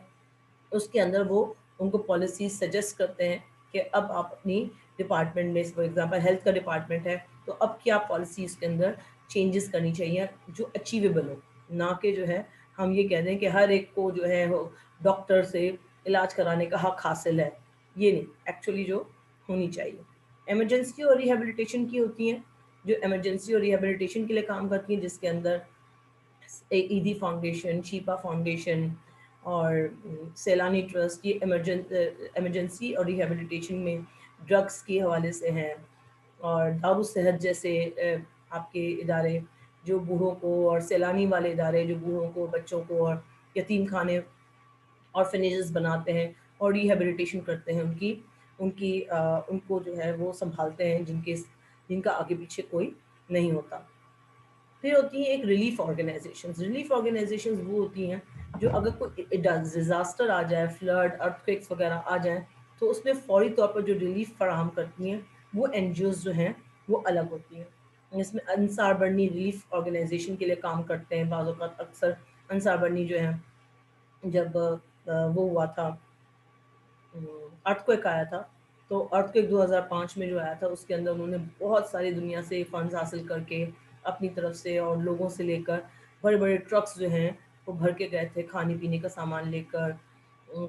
اس کے اندر وہ ان کو پالیسیز سجیسٹ کرتے ہیں کہ اب آپ اپنی ڈپارٹمنٹ میں, فار ایگزامپل ہیلتھ کا ڈپارٹمنٹ ہے تو اب کیا پالیسیز کے اندر چینجز کرنی چاہیے جو اچیویبل ہو, نہ کہ جو ہے ہم یہ کہہ دیں کہ ہر ایک کو جو ہے ڈاکٹر سے علاج کرانے کا حق حاصل ہے. یہ نہیں, ایکچولی جو ہونی چاہیے. ایمرجنسی اور ریہیبلیٹیشن کی ہوتی ہیں, جو ایمرجنسی اور ریہیبلیٹیشن کے لیے کام کرتی ہیں, جس کے اندر ایدی فاؤنڈیشن, شیپا فاؤنڈیشن اور سیلانی ٹرسٹ، یہ ایمرجنسی اور ریہیبلیٹیشن میں ڈرگس کے حوالے سے ہیں، اور دارالصحت جیسے آپ کے ادارے جو بوڑھوں کو، اور سیلانی والے ادارے جو بوڑھوں کو، بچوں کو، اور یتیم خانے آرفنیجز بناتے ہیں اور ریہیبلیٹیشن کرتے ہیں، ان کو جو ہے وہ سنبھالتے ہیں جن کا آگے پیچھے کوئی نہیں ہوتا۔ پھر ہوتی ہیں ایک ریلیف آرگنائزیشنز۔ ریلیف آرگنائزیشنز وہ ہوتی ہیں جو اگر کوئی ڈیزاسٹر آ جائے، فلڈ، ارتھ وغیرہ آ جائیں، تو اس میں فوری طور پر جو ریلیف فراہم کرتی ہیں وہ این جی اوز جو ہیں وہ الگ ہوتی ہیں۔ اس میں انصار برنی ریلیف آرگنائزیشن کے لیے کام کرتے ہیں بعض اوقات۔ اکثر انصار برنی جو ہے، جب وہ ہوا تھا، ارتھ کوئک آیا تھا، تو ارتھ کوئک 2005 میں جو آیا تھا، اس کے اندر انہوں نے بہت ساری دنیا سے فنڈز حاصل کر کے اپنی طرف سے اور لوگوں سے لے کر بڑے بڑے ٹرکس جو ہیں وہ بھر کے گئے تھے، کھانے پینے کا سامان لے کر،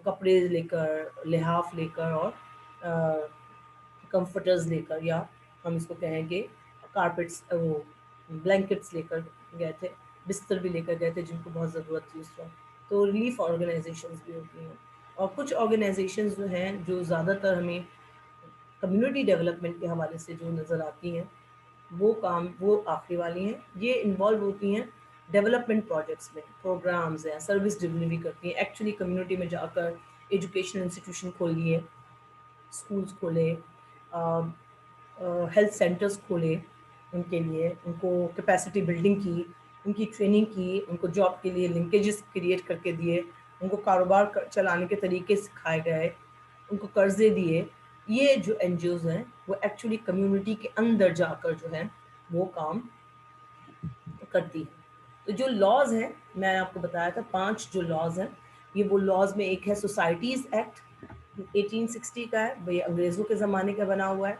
کپڑے لے کر، لحاف لے کر، اور کمفرٹرز لے کر، یا ہم اس کو کہیں کہ کارپیٹس، وہ بلینکٹس لے کر گئے تھے، بستر بھی لے کر گئے تھے جن کو بہت ضرورت تھی اس وقت۔ تو ریلیف آرگنائزیشنز بھی ہوتی ہیں، اور کچھ آرگنائزیشنز جو ہیں جو زیادہ تر ہمیں کمیونٹی ڈیولپمنٹ کے حوالے سے جو نظر آتی ہیں، وہ آخری والی ہیں۔ یہ انوالو ہوتی ہیں ڈیولپمنٹ پروجیکٹس میں، پروگرامز ہیں، سروس ڈلیوری کرتی ہیں، ایکچولی کمیونٹی میں جا کر ایجوکیشنل انسٹیٹیوشن کھولیے، اسکولز کھولے، ہیلتھ سینٹرز کھولے، ان کے لیے ان کو کیپیسٹی بلڈنگ کی، ان کی ٹریننگ کی، ان کو جاب کے لیے لنکیجز کریٹ کر کے دیے، ان کو کاروبار چلانے کے طریقے سکھائے گئے، ان کو قرضے دیے۔ یہ جو این جی اوز ہیں وہ ایکچولی کمیونٹی کے اندر جا کر جو ہے وہ کام کرتی ہے۔ تو جو لاز ہیں، میں نے آپ کو بتایا تھا 5 جو لاز ہیں، یہ وہ لاز میں ایک ہے سوسائٹیز ایکٹ 1860 کا ہے، یہ انگریزوں کے زمانے کا بنا ہوا ہے،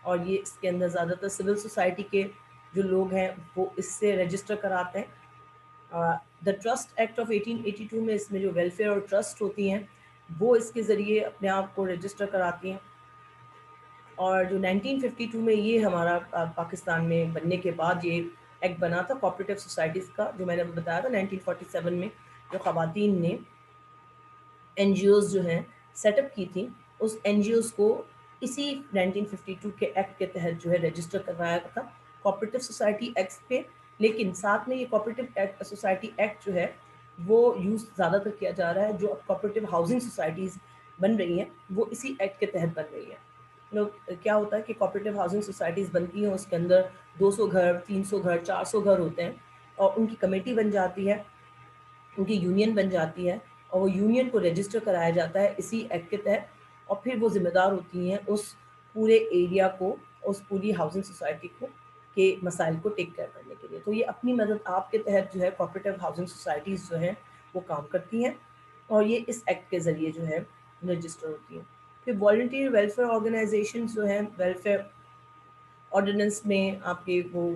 اور یہ اس کے اندر زیادہ تر سول سوسائٹی کے جو لوگ ہیں وہ اس سے رجسٹر کراتے ہیں۔ دا ٹرسٹ ایکٹ آف 1882 میں اس میں جو ویلفیئر اور ٹرسٹ ہوتی ہیں وہ اس کے ذریعے اپنے آپ کو رجسٹر کراتی ہیں۔ اور جو 1952 میں یہ ہمارا پاکستان میں بننے کے بعد یہ ایکٹ بنا تھا کوآپریٹو سوسائٹیز کا، جو میں نے بتایا تھا 1947 میں جو خواتین نے این جی اوز جو ہیں سیٹ اپ کی تھی، اس این جی اوز کو اسی 1952 کے ایکٹ کے تحت جو ہے رجسٹر کروایا تھا کوآپریٹو سوسائٹی ایکٹ پہ۔ لیکن ساتھ میں یہ کوآپریٹو سوسائٹی ایکٹ جو ہے وہ یوز زیادہ تر کیا جا رہا ہے، جو اب کوآپریٹو ہاؤسنگ سوسائٹیز بن رہی ہیں وہ اسی ایکٹ کے تحت بن رہی ہیں۔ کیا ہوتا ہے کہ کوآپریٹو ہاؤسنگ سوسائٹیز بنتی ہیں، اس کے اندر 200 گھر، 300 گھر، 400 گھر ہوتے ہیں، اور ان کی کمیٹی بن جاتی ہے، ان کی یونین بن جاتی ہے، اور وہ یونین کو رجسٹر کرایا جاتا ہے اسی ایکٹ کے تحت، اور پھر وہ ذمہ دار ہوتی ہیں اس پورے ایریا کو، اس پوری ہاؤسنگ سوسائٹی کو کے مسائل کو ٹیک کیئر کرنے کے لیے۔ تو یہ اپنی مدد آپ کے تحت جو ہے کوآپریٹو ہاؤسنگ سوسائٹیز جو ہیں وہ کام کرتی ہیں، اور یہ اس ایکٹ کے ذریعے جو ہے رجسٹر ہوتی ہیں۔ پھر والنٹیئر ویلفیئر آرگنائزیشنز جو ہیں، ویلفیئر آرڈیننس میں آپ کے وہ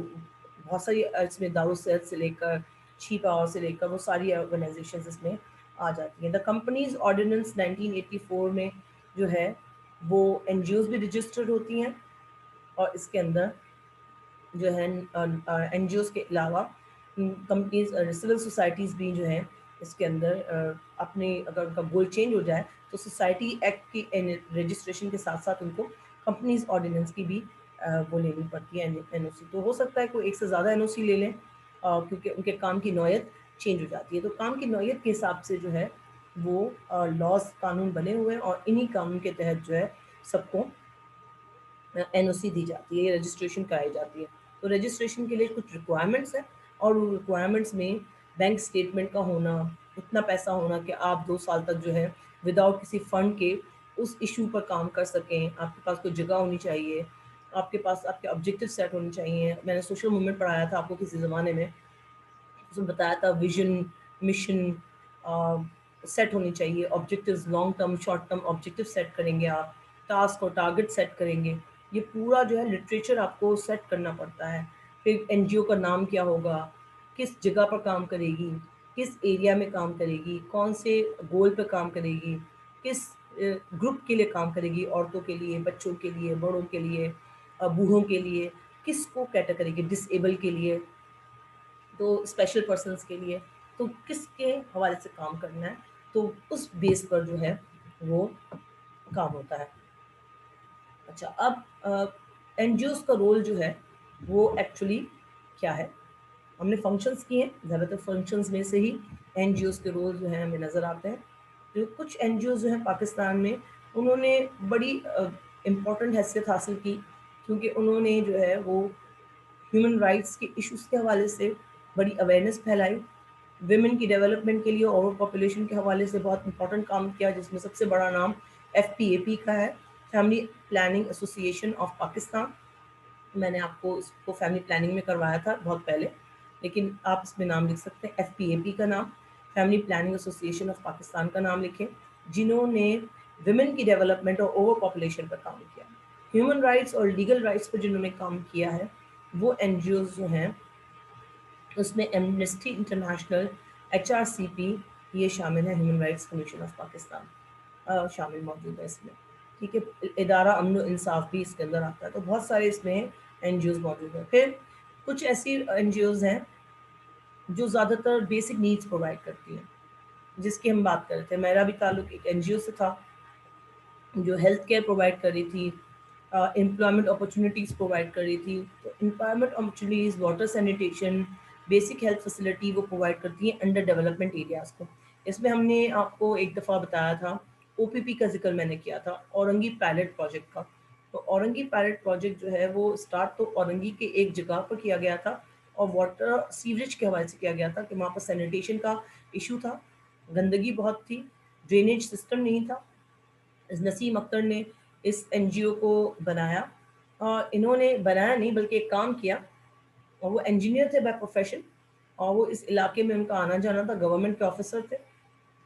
بہت ساری، اس میں دارالصحت سے لے کر چھی پاور سے لے کر وہ ساری آرگنائزیشنز اس میں آ جاتی ہیں۔ دا کمپنیز آرڈیننس 1984 میں جو ہے وہ این جی اوز بھی رجسٹرڈ ہوتی ہیں، اور اس کے اندر جو ہے این جی اوز کے علاوہ کمپنیز، سول سوسائٹیز بھی جو ہیں اس کے اندر اپنے، اگر ان کا گول چینج ہو جائے تو سوسائٹی ایکٹ کی رجسٹریشن کے ساتھ ساتھ ان کو کمپنیز آرڈیننس کی بھی وہ لینی پڑتی ہے، این او سی۔ تو ہو سکتا ہے کوئی ایک سے زیادہ این او سی لے لیں، کیونکہ ان کے کام کی نوعیت چینج ہو جاتی ہے۔ تو کام کی نوعیت کے حساب سے جو ہے وہ لاز، قانون بنے ہوئے ہیں، اور انہی قانون کے تحت جو ہے سب کو این او سی دی جاتی ہے، یہ رجسٹریشن کرائی جاتی ہے۔ تو رجسٹریشن کے لیے کچھ ریکوائرمنٹس ہیں، اور ان ریکوائرمنٹس میں بینک اسٹیٹمنٹ کا ہونا، اتنا پیسہ ہونا کہ آپ 2 سال تک جو ہے وداؤٹ کسی فنڈ کے اس ایشو پر کام کر سکیں، آپ کے پاس کوئی جگہ ہونی چاہیے، آپ کے پاس آپ کے آبجیکٹیو سیٹ ہونے چاہیے۔ میں نے سوشل موومنٹ پڑھایا تھا آپ کو کسی زمانے میں، اس میں بتایا تھا ویژن، مشن سیٹ ہونی چاہیے، objectives long term, short term objective set کریں گے آپ، ٹاسک اور ٹارگیٹ سیٹ کریں گے، یہ پورا جو ہے لٹریچر آپ کو سیٹ کرنا پڑتا ہے۔ پھر این جی او کا نام کیا ہوگا، کس جگہ پر کام کرے گی، کس ایریا میں کام کرے گی، کون سے گول پہ کام کرے گی، کس گروپ کے لیے کام کرے گی، عورتوں کے لیے، بچوں کے لیے، بڑوں کے لیے، بوڑھوں کے لیے، کس کو کیٹر کرے گی، ڈس ایبل کے لیے، تو اسپیشل پرسنس کے لیے، تو کس کے حوالے سے کام کرنا ہے، تو اس بیس پر جو ہے وہ کام ہوتا ہے. اچھا، اب این جی اوز کا رول جو ہے وہ ایکچولی کیا ہے؟ ہم نے فنکشنز کی ہیں، زیادہ تر فنکشنز میں سے ہی این جی اوز کے رول جو ہیں ہمیں نظر آتے ہیں. جو کچھ این جی اوز جو ہیں پاکستان میں، انہوں نے بڑی امپورٹنٹ حیثیت حاصل کی، کیونکہ انہوں نے جو ہے وہ ہیومن رائٹس کے ایشوز کے حوالے سے بڑی اویئرنیس پھیلائی، ویمن کی ڈیولپمنٹ کے لیے اوور پاپولیشن کے حوالے سے بہت امپورٹنٹ کام کیا، جس میں سب سے بڑا نام ایف پی اے پی کا ہے، فیملی پلاننگ ایسوسی ایشن آف پاکستان. میں نے آپ کو اس کو فیملی پلاننگ میں کروایا تھا بہت پہلے، لیکن آپ اس میں نام لکھ سکتے ہیں ایف پی اے پی کا نام، فیملی پلاننگ ایسوسی ایشن آف پاکستان کا نام لکھیں، جنہوں نے ویمن کی ڈیولپمنٹ اور اوور پاپولیشن پر کام کیا. ہیومن رائٹس اور لیگل رائٹس پر جنہوں نے کام کیا ہے وہ این جی اوز جو ہیں، اس میں Amnesty International, H R C P, یہ شامل ہے، human rights commission of Pakistan شامل موجود ہے اس میں. ٹھیک ہے، ادارہ امن و انصاف بھی اس کے اندر آتا ہے. تو بہت سارے اس میں این جی اوز موجود ہیں. پھر کچھ ایسی این جی اوز ہیں جو زیادہ تر بیسک نیڈس پرووائڈ کرتی ہیں، جس کی ہم بات کر رہے تھے. میرا بھی تعلق ایک این جی او سے تھا جو ہیلتھ کیئر پرووائڈ کر رہی تھی، امپلائمنٹ اپرچونیٹیز پرووائڈ کر رہی تھی. تو employment opportunities, water sanitation, basic health facility وہ پرووائڈ کرتی ہیں انڈر ڈیولپمنٹ ایریاز کو. اس میں ہم نے آپ کو ایک دفعہ بتایا تھا، او پی پی کا ذکر میں نے کیا تھا، اورنگی پائلٹ پروجیکٹ کا. تو اورنگی پائلٹ پروجیکٹ جو ہے وہ اسٹارٹ تو اورنگی کے ایک جگہ پر کیا گیا تھا، اور واٹر سیوریج کے حوالے سے کیا گیا تھا کہ وہاں پر سینیٹیشن کا ایشو تھا، گندگی بہت تھی، ڈرینیج سسٹم نہیں تھا. نسیم اختر نے اس این جی او کو بنایا، اور انہوں نے بنایا نہیں بلکہ ایک کام کیا، اور وہ انجینئر تھے بائی پروفیشن، اور وہ اس علاقے میں ان کا آنا جانا تھا، گورنمنٹ کے آفیسر تھے.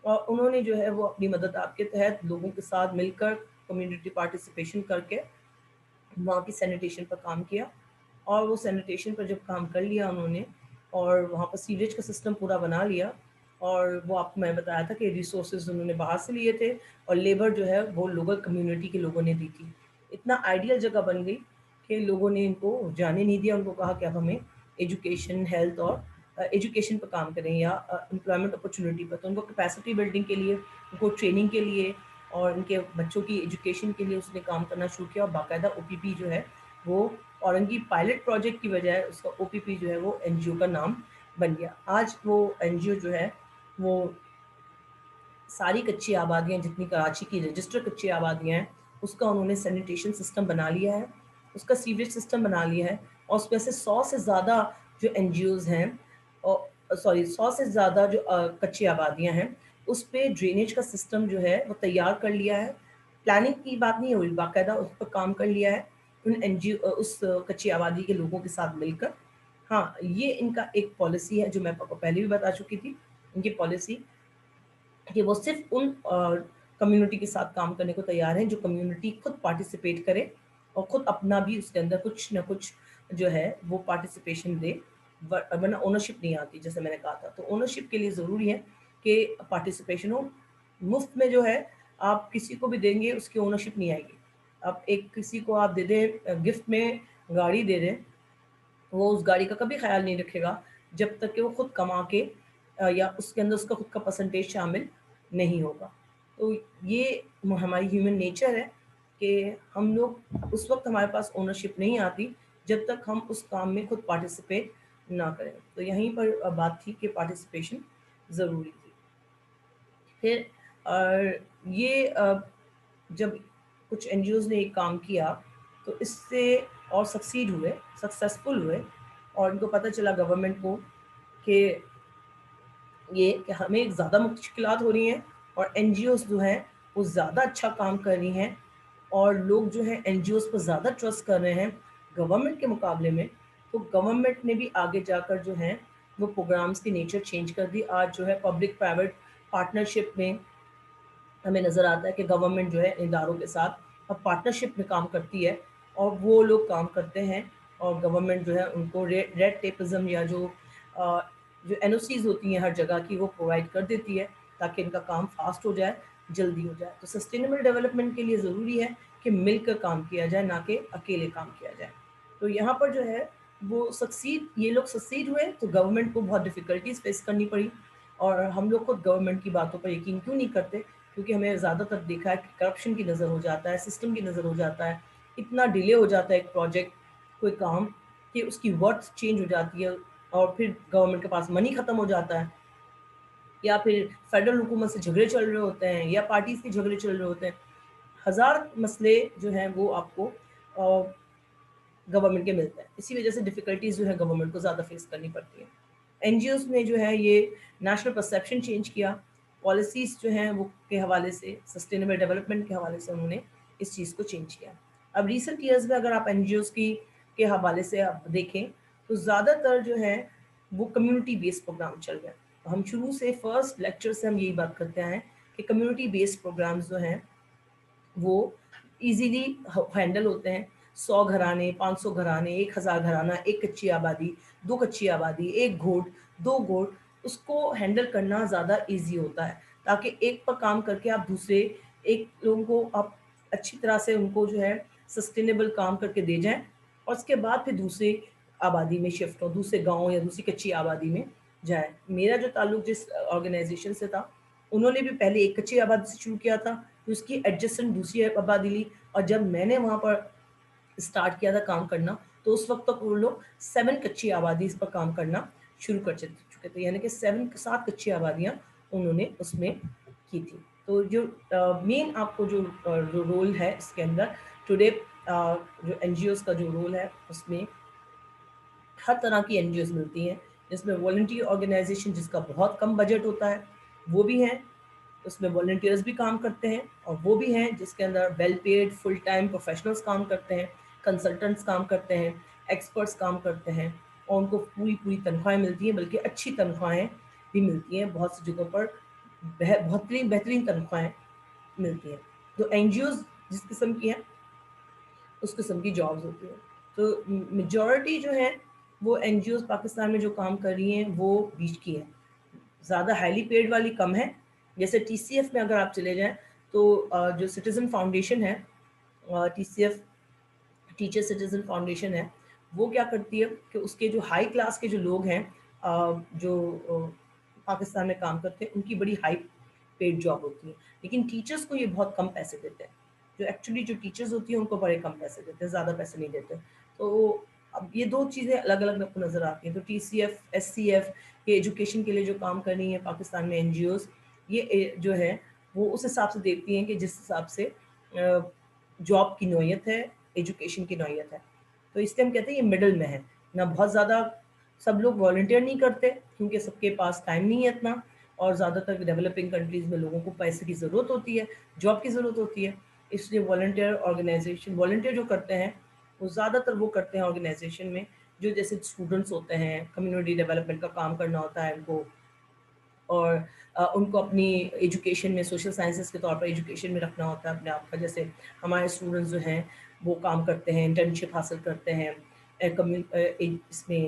اور انہوں نے جو ہے وہ اپنی مدد آپ کے تحت لوگوں کے ساتھ مل کر کمیونٹی پارٹیسپیشن کر کے وہاں کی سینیٹیشن پر کام کیا. اور وہ سینیٹیشن پر جب کام کر لیا انہوں نے، اور وہاں پر سیوریج کا سسٹم پورا بنا لیا، اور وہ آپ کو میں بتایا تھا کہ ریسورسز انہوں نے باہر سے لیے تھے، اور لیبر جو ہے وہ لوکل کمیونٹی کے لوگوں نے دی تھی. اتنا آئیڈیل جگہ بن گئی کہ لوگوں نے ان کو جانے نہیں دیا. ان کو کہا کہ اب ہمیں ایجوکیشن، ہیلتھ اور ایجوکیشن پہ کام کریں یا امپلائمنٹ اپرچونیٹی پر. تو ان کو کیپیسٹی بلڈنگ کے لیے، ان کو ٹریننگ کے لیے اور ان کے بچوں کی ایجوکیشن کے لیے اس نے کام کرنا شروع کیا. اور باقاعدہ او پی پی جو ہے وہ اورنگی پائلٹ پروجیکٹ کی بجائے اس کا او پی پی جو ہے وہ این جی او کا نام بن گیا. آج وہ این جی او جو ہے وہ ساری کچی آبادیاں جتنی کراچی کی رجسٹر کچی آبادیاں ہیں اس کا انہوں نے سینیٹیشن سسٹم بنا لیا ہے، اس کا سیوریج سسٹم بنا لیا ہے. اور اس میں سے 100 سے زیادہ جو این جی اوز ہیں، سوری 100 سے زیادہ جو کچی آبادیاں ہیں اس پہ ڈرینیج کا سسٹم جو ہے وہ تیار کر لیا ہے. پلاننگ کی بات نہیں ہوئی، باقاعدہ اس پر کام کر لیا ہے ان این جی او، اس کچی آبادی کے لوگوں کے ساتھ مل کر. ہاں، یہ ان کا ایک پالیسی ہے جو میں آپ کو پہلے بھی بتا چکی تھی. ان کی پالیسی کہ وہ صرف ان کمیونٹی کے ساتھ کام کرنے کو تیار ہیں جو کمیونٹی خود پارٹیسپیٹ کرے اور خود اپنا بھی اس کے اندر کچھ نہ کچھ جو ہے وہ پارٹیسپیشن دے، ورنہ اونرشپ نہیں آتی جیسے میں نے کہا تھا. تو اونرشپ کے لیے ضروری ہے کہ پارٹیسپیشن ہو. مفت میں جو ہے آپ کسی کو بھی دیں گے اس کی اونرشپ نہیں آئے گی. آپ ایک کسی کو آپ دے دیں گفٹ میں گاڑی دے دیں، وہ اس گاڑی کا کبھی خیال نہیں رکھے گا جب تک کہ وہ خود کما کے یا اس کے اندر اس کا خود کا پرسنٹیج شامل نہیں ہوگا. تو یہ ہماری ہیومن نیچر ہے کہ ہم لوگ اس وقت ہمارے پاس اونرشپ نہیں آتی جب تک ہم اس کام میں خود پارٹیسپیٹ نہ کریں. تو یہیں پر بات تھی کہ پارٹیسپیشن ضروری تھی. پھر یہ جب کچھ این جی اوز نے ایک کام کیا تو اس سے اور سکسیڈ ہوئے، سکسیزفل ہوئے، اور ان کو پتہ چلا گورنمنٹ کو کہ یہ کہ ہمیں زیادہ مشکلات ہو رہی ہیں اور این جی اوز جو ہیں وہ زیادہ اچھا کام کر رہی ہیں، اور لوگ جو ہیں این جی اوز پر زیادہ ٹرسٹ کر رہے ہیں گورنمنٹ کے مقابلے میں. تو گورنمنٹ نے بھی آگے جا کر جو ہیں وہ پروگرامز کی نیچر چینج کر دی. آج جو ہے پبلک پرائیویٹ پارٹنرشپ میں ہمیں نظر آتا ہے کہ گورنمنٹ جو ہے اداروں کے ساتھ اب پارٹنرشپ میں کام کرتی ہے، اور وہ لوگ کام کرتے ہیں، اور گورنمنٹ جو ہے ان کو ریڈ ٹیپزم یا جو این او سیز ہوتی ہیں ہر جگہ کی وہ پرووائڈ کر دیتی ہے تاکہ ان کا کام فاسٹ ہو جائے، جلدی ہو جائے. تو سسٹینیبل ڈیولپمنٹ کے لیے ضروری ہے کہ مل کر کام کیا جائے، نہ کہ اکیلے کام کیا جائے. تو یہاں پر جو ہے وہ یہ لوگ سکسیڈ ہوئے تو گورنمنٹ کو بہت ڈفیکلٹیز فیس کرنی پڑی. اور ہم لوگ خود گورنمنٹ کی باتوں پر یقین کیوں نہیں کرتے؟ کیونکہ ہمیں زیادہ تر دیکھا ہے کہ کرپشن کی نظر ہو جاتا ہے، سسٹم کی نظر ہو جاتا ہے، اتنا ڈیلے ہو جاتا ہے ایک پروجیکٹ، کوئی کام، کہ اس کی ورتھ چینج ہو جاتی ہے، اور پھر گورنمنٹ کے پاس منی ختم ہو جاتا ہے، یا پھر فیڈرل حکومت سے جھگڑے چل رہے ہوتے ہیں، یا پارٹیز کے جھگڑے چل رہے ہوتے ہیں، ہزار مسئلے جو ہیں وہ آپ کو گورنمنٹ کے ملتے ہیں. اسی وجہ سے ڈفیکلٹیز جو ہے گورنمنٹ کو زیادہ فیس کرنی پڑتی ہیں. این جی اوز نے جو ہے یہ نیشنل پرسیپشن چینج کیا، پالیسیز جو ہیں وہ کے حوالے سے، سسٹینیبل ڈیولپمنٹ کے حوالے سے انہوں نے اس چیز کو چینج کیا. اب ریسنٹ ایئرز میں اگر آپ این جی اوز کے حوالے سے آپ دیکھیں تو زیادہ تر جو ہے وہ کمیونٹی بیسڈ پروگرام چل رہے ہیں. ہم شروع سے فرسٹ لیکچر سے ہم یہی بات کرتے ہیں کہ کمیونٹی بیسڈ پروگرامز جو ہیں وہ ایزیلی ہینڈل ہوتے ہیں. 100 گھرانے، 500 گھرانے، 1000 گھرانہ، ایک کچی آبادی، 2 کچی آبادی، ایک گھوٹ، 2 گھوٹ، اس کو ہینڈل کرنا زیادہ ایزی ہوتا ہے، تاکہ ایک پر کام کر کے آپ دوسرے ایک لوگوں کو آپ اچھی طرح سے ان کو جو ہے سسٹینیبل کام کر کے دے جائیں، اور اس کے بعد پھر دوسری آبادی میں شفٹ ہو، دوسرے گاؤں یا دوسری کچی آبادی میں جائیں. میرا جو تعلق جس آرگنائزیشن سے تھا، انہوں نے بھی پہلے ایک کچی آبادی سے شروع کیا تھا، پھر اس کی ایڈجسٹنٹ دوسری آبادی لی، اور جب میں نے وہاں پر اسٹارٹ کیا تھا کام کرنا تو اس وقت تک وہ لوگ 7 کچی آبادی پر کام کرنا شروع کر چکے تھے، یعنی کہ 7 کچی آبادیاں انہوں نے اس میں کی تھی. تو جو مین آپ کو جو رول ہے اس کے اندر ٹوڈے، جو این جی اوز کا جو رول ہے اس میں ہر طرح کی این جی اوز ملتی ہیں، جس میں والنٹیئر آرگنائزیشن جس کا بہت کم بجٹ ہوتا ہے وہ بھی ہیں، اس میں والنٹیئرز بھی کام کرتے ہیں، اور وہ بھی ہیں جس کے اندر well paid full time professionals کام کرتے ہیں، کنسلٹنٹس کام کرتے ہیں، ایکسپرٹس کام کرتے ہیں، اور ان کو پوری تنخواہیں ملتی ہیں، بلکہ اچھی تنخواہیں بھی ملتی ہیں، بہت سی جگہوں پر بہترین تنخواہیں ملتی ہیں. تو این جی اوز جس قسم کی ہیں اس قسم کی جابز ہوتی ہیں. تو میجورٹی جو ہے وہ این جی اوز پاکستان میں جو کام کر رہی ہیں وہ بیچ کی ہیں، زیادہ ہائیلی پیڈ والی کم ہے. جیسے ٹی سی ایف میں اگر آپ چلے جائیں تو جو سٹیزن فاؤنڈیشن ہے، T C F teacher citizen foundation ہے، وہ کیا کرتی ہے کہ اس کے جو ہائی کلاس کے جو لوگ ہیں جو پاکستان میں کام کرتے ہیں، ان کی بڑی ہائی پیڈ جاب ہوتی ہے، لیکن ٹیچرس کو یہ بہت کم پیسے دیتے ہیں. جو ایکچولی جو ٹیچرز ہوتی ہیں ان کو بڑے کم پیسے دیتے ہیں، زیادہ پیسے نہیں دیتے. تو اب یہ 2 چیزیں الگ الگ آپ کو نظر آتی ہیں. تو T C F, S C F یہ ایجوکیشن کے لیے جو کام کر رہی ہیں پاکستان میں این جی اوز، یہ جو ہے وہ اس حساب سے دیکھتی ہیں کہ جس حساب سے جاب کی نوعیت ہے، ایجوکیشن کی نوعیت ہے. تو اس لیے ہم کہتے ہیں یہ مڈل میں ہے، نہ بہت زیادہ سب لوگ والنٹیئر نہیں کرتے کیونکہ سب کے پاس ٹائم نہیں ہے اتنا، اور زیادہ تر ڈیولپنگ کنٹریز میں لوگوں کو پیسے کی ضرورت ہوتی ہے، جاب کی ضرورت ہوتی ہے. اس لیے والنٹیئر آرگنائزیشن، والنٹیئر جو کرتے ہیں وہ زیادہ تر وہ کرتے ہیں آرگنائزیشن میں جو جیسے اسٹوڈنٹس ہوتے ہیں، کمیونٹی ڈیولپمنٹ کا کام کرنا ہوتا ہے ان کو، اور ان کو اپنی ایجوکیشن میں سوشل سائنسز کے طور پر ایجوکیشن میں رکھنا ہوتا ہے اپنے آپ کا. جیسے ہمارے اسٹوڈنٹس جو ہیں وہ کام کرتے ہیں، انٹرنشپ حاصل کرتے ہیں اس میں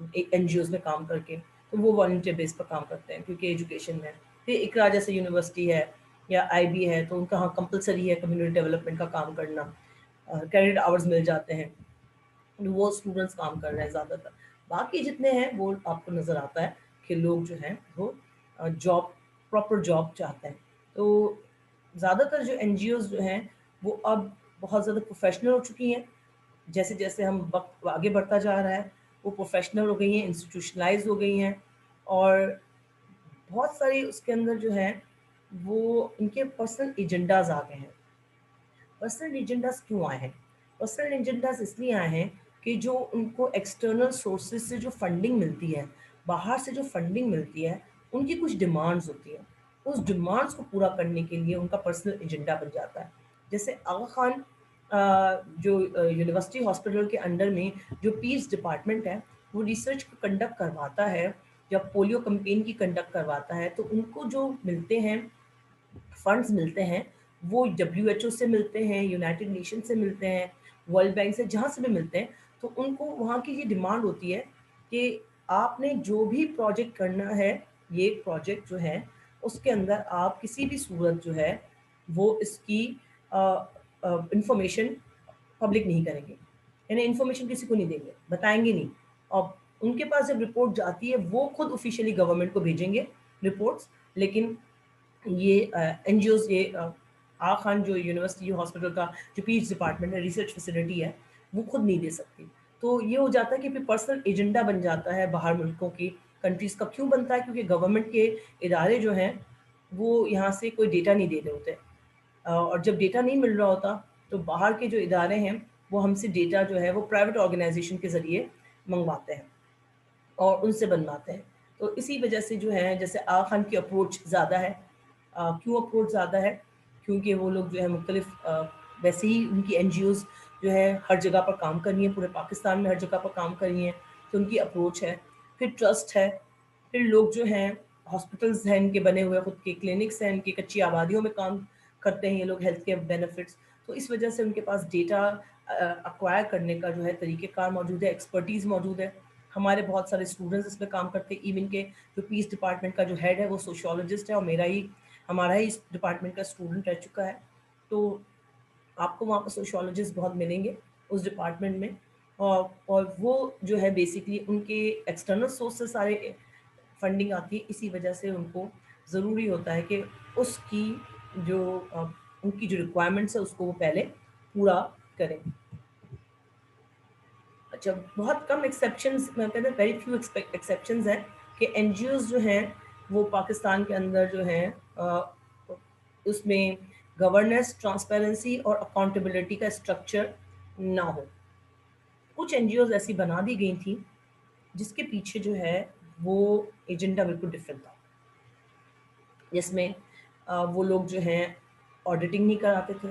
این جی اوز میں کام کر کے، تو وہ والنٹیئر بیس پر کام کرتے ہیں کیونکہ ایجوکیشن میں. پھر اقرا جیسے یونیورسٹی ہے یا آئی بی ہے تو ان کا ہاں کمپلسری ہے کمیونٹی ڈیولپمنٹ کا کام کرنا، کریڈٹ آورز مل جاتے ہیں، وہ اسٹوڈنٹس کام کر رہے ہیں زیادہ تر. باقی جتنے ہیں وہ آپ کو نظر آتا ہے کہ لوگ جو ہیں وہ جاب، پراپر جاب چاہتے ہیں. تو زیادہ تر جو این جی اوز جو ہیں وہ اب بہت زیادہ پروفیشنل ہو چکی ہیں. جیسے جیسے ہم وقت آگے بڑھتا جا رہا ہے وہ پروفیشنل ہو گئی ہیں، انسٹیٹیوشنلائز ہو گئی ہیں، اور بہت ساری اس کے اندر جو ہے وہ ان کے پرسنل ایجنڈاز آ گئے ہیں. پرسنل ایجنڈاز کیوں آئے ہیں؟ پرسنل ایجنڈاز اس لیے آئے ہیں کہ جو ان کو ایکسٹرنل سورسز سے جو فنڈنگ ملتی ہے، باہر سے جو فنڈنگ ملتی ہے، ان کی کچھ ڈیمانڈز ہوتی ہیں. اس ڈیمانڈس کو پورا کرنے کے لیے ان کا پرسنل ایجنڈا بن جاتا ہے. جیسے آغا خان جو یونیورسٹی ہاسپٹل کے انڈر میں جو پیس ڈپارٹمنٹ ہے وہ ریسرچ کو کنڈکٹ کرواتا ہے، جب پولیو کمپین کی کنڈکٹ کرواتا ہے تو ان کو جو ملتے ہیں فنڈز ملتے ہیں وہ ڈبلیو ایچ او سے ملتے ہیں، یونائٹڈ نیشن سے ملتے ہیں، ورلڈ بینک سے، جہاں سے بھی ملتے ہیں. تو ان کو وہاں کی یہ ڈیمانڈ ہوتی ہے کہ آپ نے جو بھی پروجیکٹ کرنا ہے، یہ پروجیکٹ جو ہے اس کے اندر آپ کسی بھی صورت جو ہے وہ اس کی انفارمیشن پبلک نہیں کریں گے، یعنی انفارمیشن کسی کو نہیں دیں گے، بتائیں گے نہیں. اور ان کے پاس جب رپورٹ جاتی ہے وہ خود آفیشیلی گورنمنٹ کو بھیجیں گے رپورٹس، لیکن یہ این جی اوز، یہ آغا خان جو یونیورسٹی ہاسپٹل کا جو پی ایچ ڈپارٹمنٹ ہے، ریسرچ فیسلٹی ہے، وہ خود نہیں دے سکتی. تو یہ ہو جاتا ہے کہ پھر پرسنل ایجنڈا بن جاتا ہے باہر ملکوں کی کنٹریز کا. کیوں بنتا ہے؟ کیونکہ گورنمنٹ کے ادارے جو ہیں وہ یہاں سے کوئی ڈیٹا نہیں دے رہے ہوتے، اور جب ڈیٹا نہیں مل رہا ہوتا تو باہر کے جو ادارے ہیں وہ ہم سے ڈیٹا جو ہے وہ پرائیویٹ آرگنائزیشن کے ذریعے منگواتے ہیں اور ان سے بنواتے ہیں. تو اسی وجہ سے جو ہے جیسے آغا خان کی اپروچ زیادہ ہے. کیوں اپروچ زیادہ ہے؟ کیونکہ وہ لوگ جو ہے مختلف ویسے ہی ان کی این جی اوز جو ہے ہر جگہ پر کام کر رہی ہیں، پورے پاکستان میں ہر جگہ پر کام کر رہی ہیں، تو ان کی اپروچ ہے. پھر ٹرسٹ ہے، پھر لوگ جو ہیں ہاسپٹلز ہیں ان کے بنے ہوئے، خود کے کلینکس ہیں، ان کی کچی آبادیوں میں کام کرتے ہیں یہ لوگ، ہیلتھ کیئر بینیفٹس. تو اس وجہ سے ان کے پاس ڈیٹا اکوائر کرنے کا جو ہے طریقہ کار موجود ہے، ایکسپرٹیز موجود ہے. ہمارے بہت سارے اسٹوڈنٹس اس میں کام کرتے ہیں، ایون کے جو پیس ڈپارٹمنٹ کا جو ہیڈ ہے وہ سوشیولوجسٹ ہے، اور ہمارا ہی اس ڈپارٹمنٹ کا اسٹوڈنٹ رہ چکا ہے. تو آپ کو وہاں پہ سوشیولوجسٹ بہت ملیں گے اس ڈپارٹمنٹ میں، اور وہ جو ہے بیسکلی ان کے ایکسٹرنل سورس سے سارے فنڈنگ آتی ہے. اسی وجہ سے ان کو ضروری ہوتا ہے کہ اس کی جو ان کی جو ریکوائرمنٹس ہے اس کو وہ پہلے پورا کریں. اچھا، بہت کم ایکسیپشنز، میں کہتے ہیں ویری فیو ایکسیپشنز ہیں کہ این جی اوز جو ہیں وہ پاکستان کے اندر جو ہیں اس میں گورننس، ٹرانسپیرنسی اور اکاؤنٹیبلٹی کا اسٹرکچر نہ ہو. کچھ این جی اوز ایسی بنا دی گئی تھیں جس کے پیچھے جو ہے وہ ایجنڈا بالکل ڈفرینٹ تھا، جس میں وہ لوگ جو ہیں آڈیٹنگ نہیں کراتے تھے،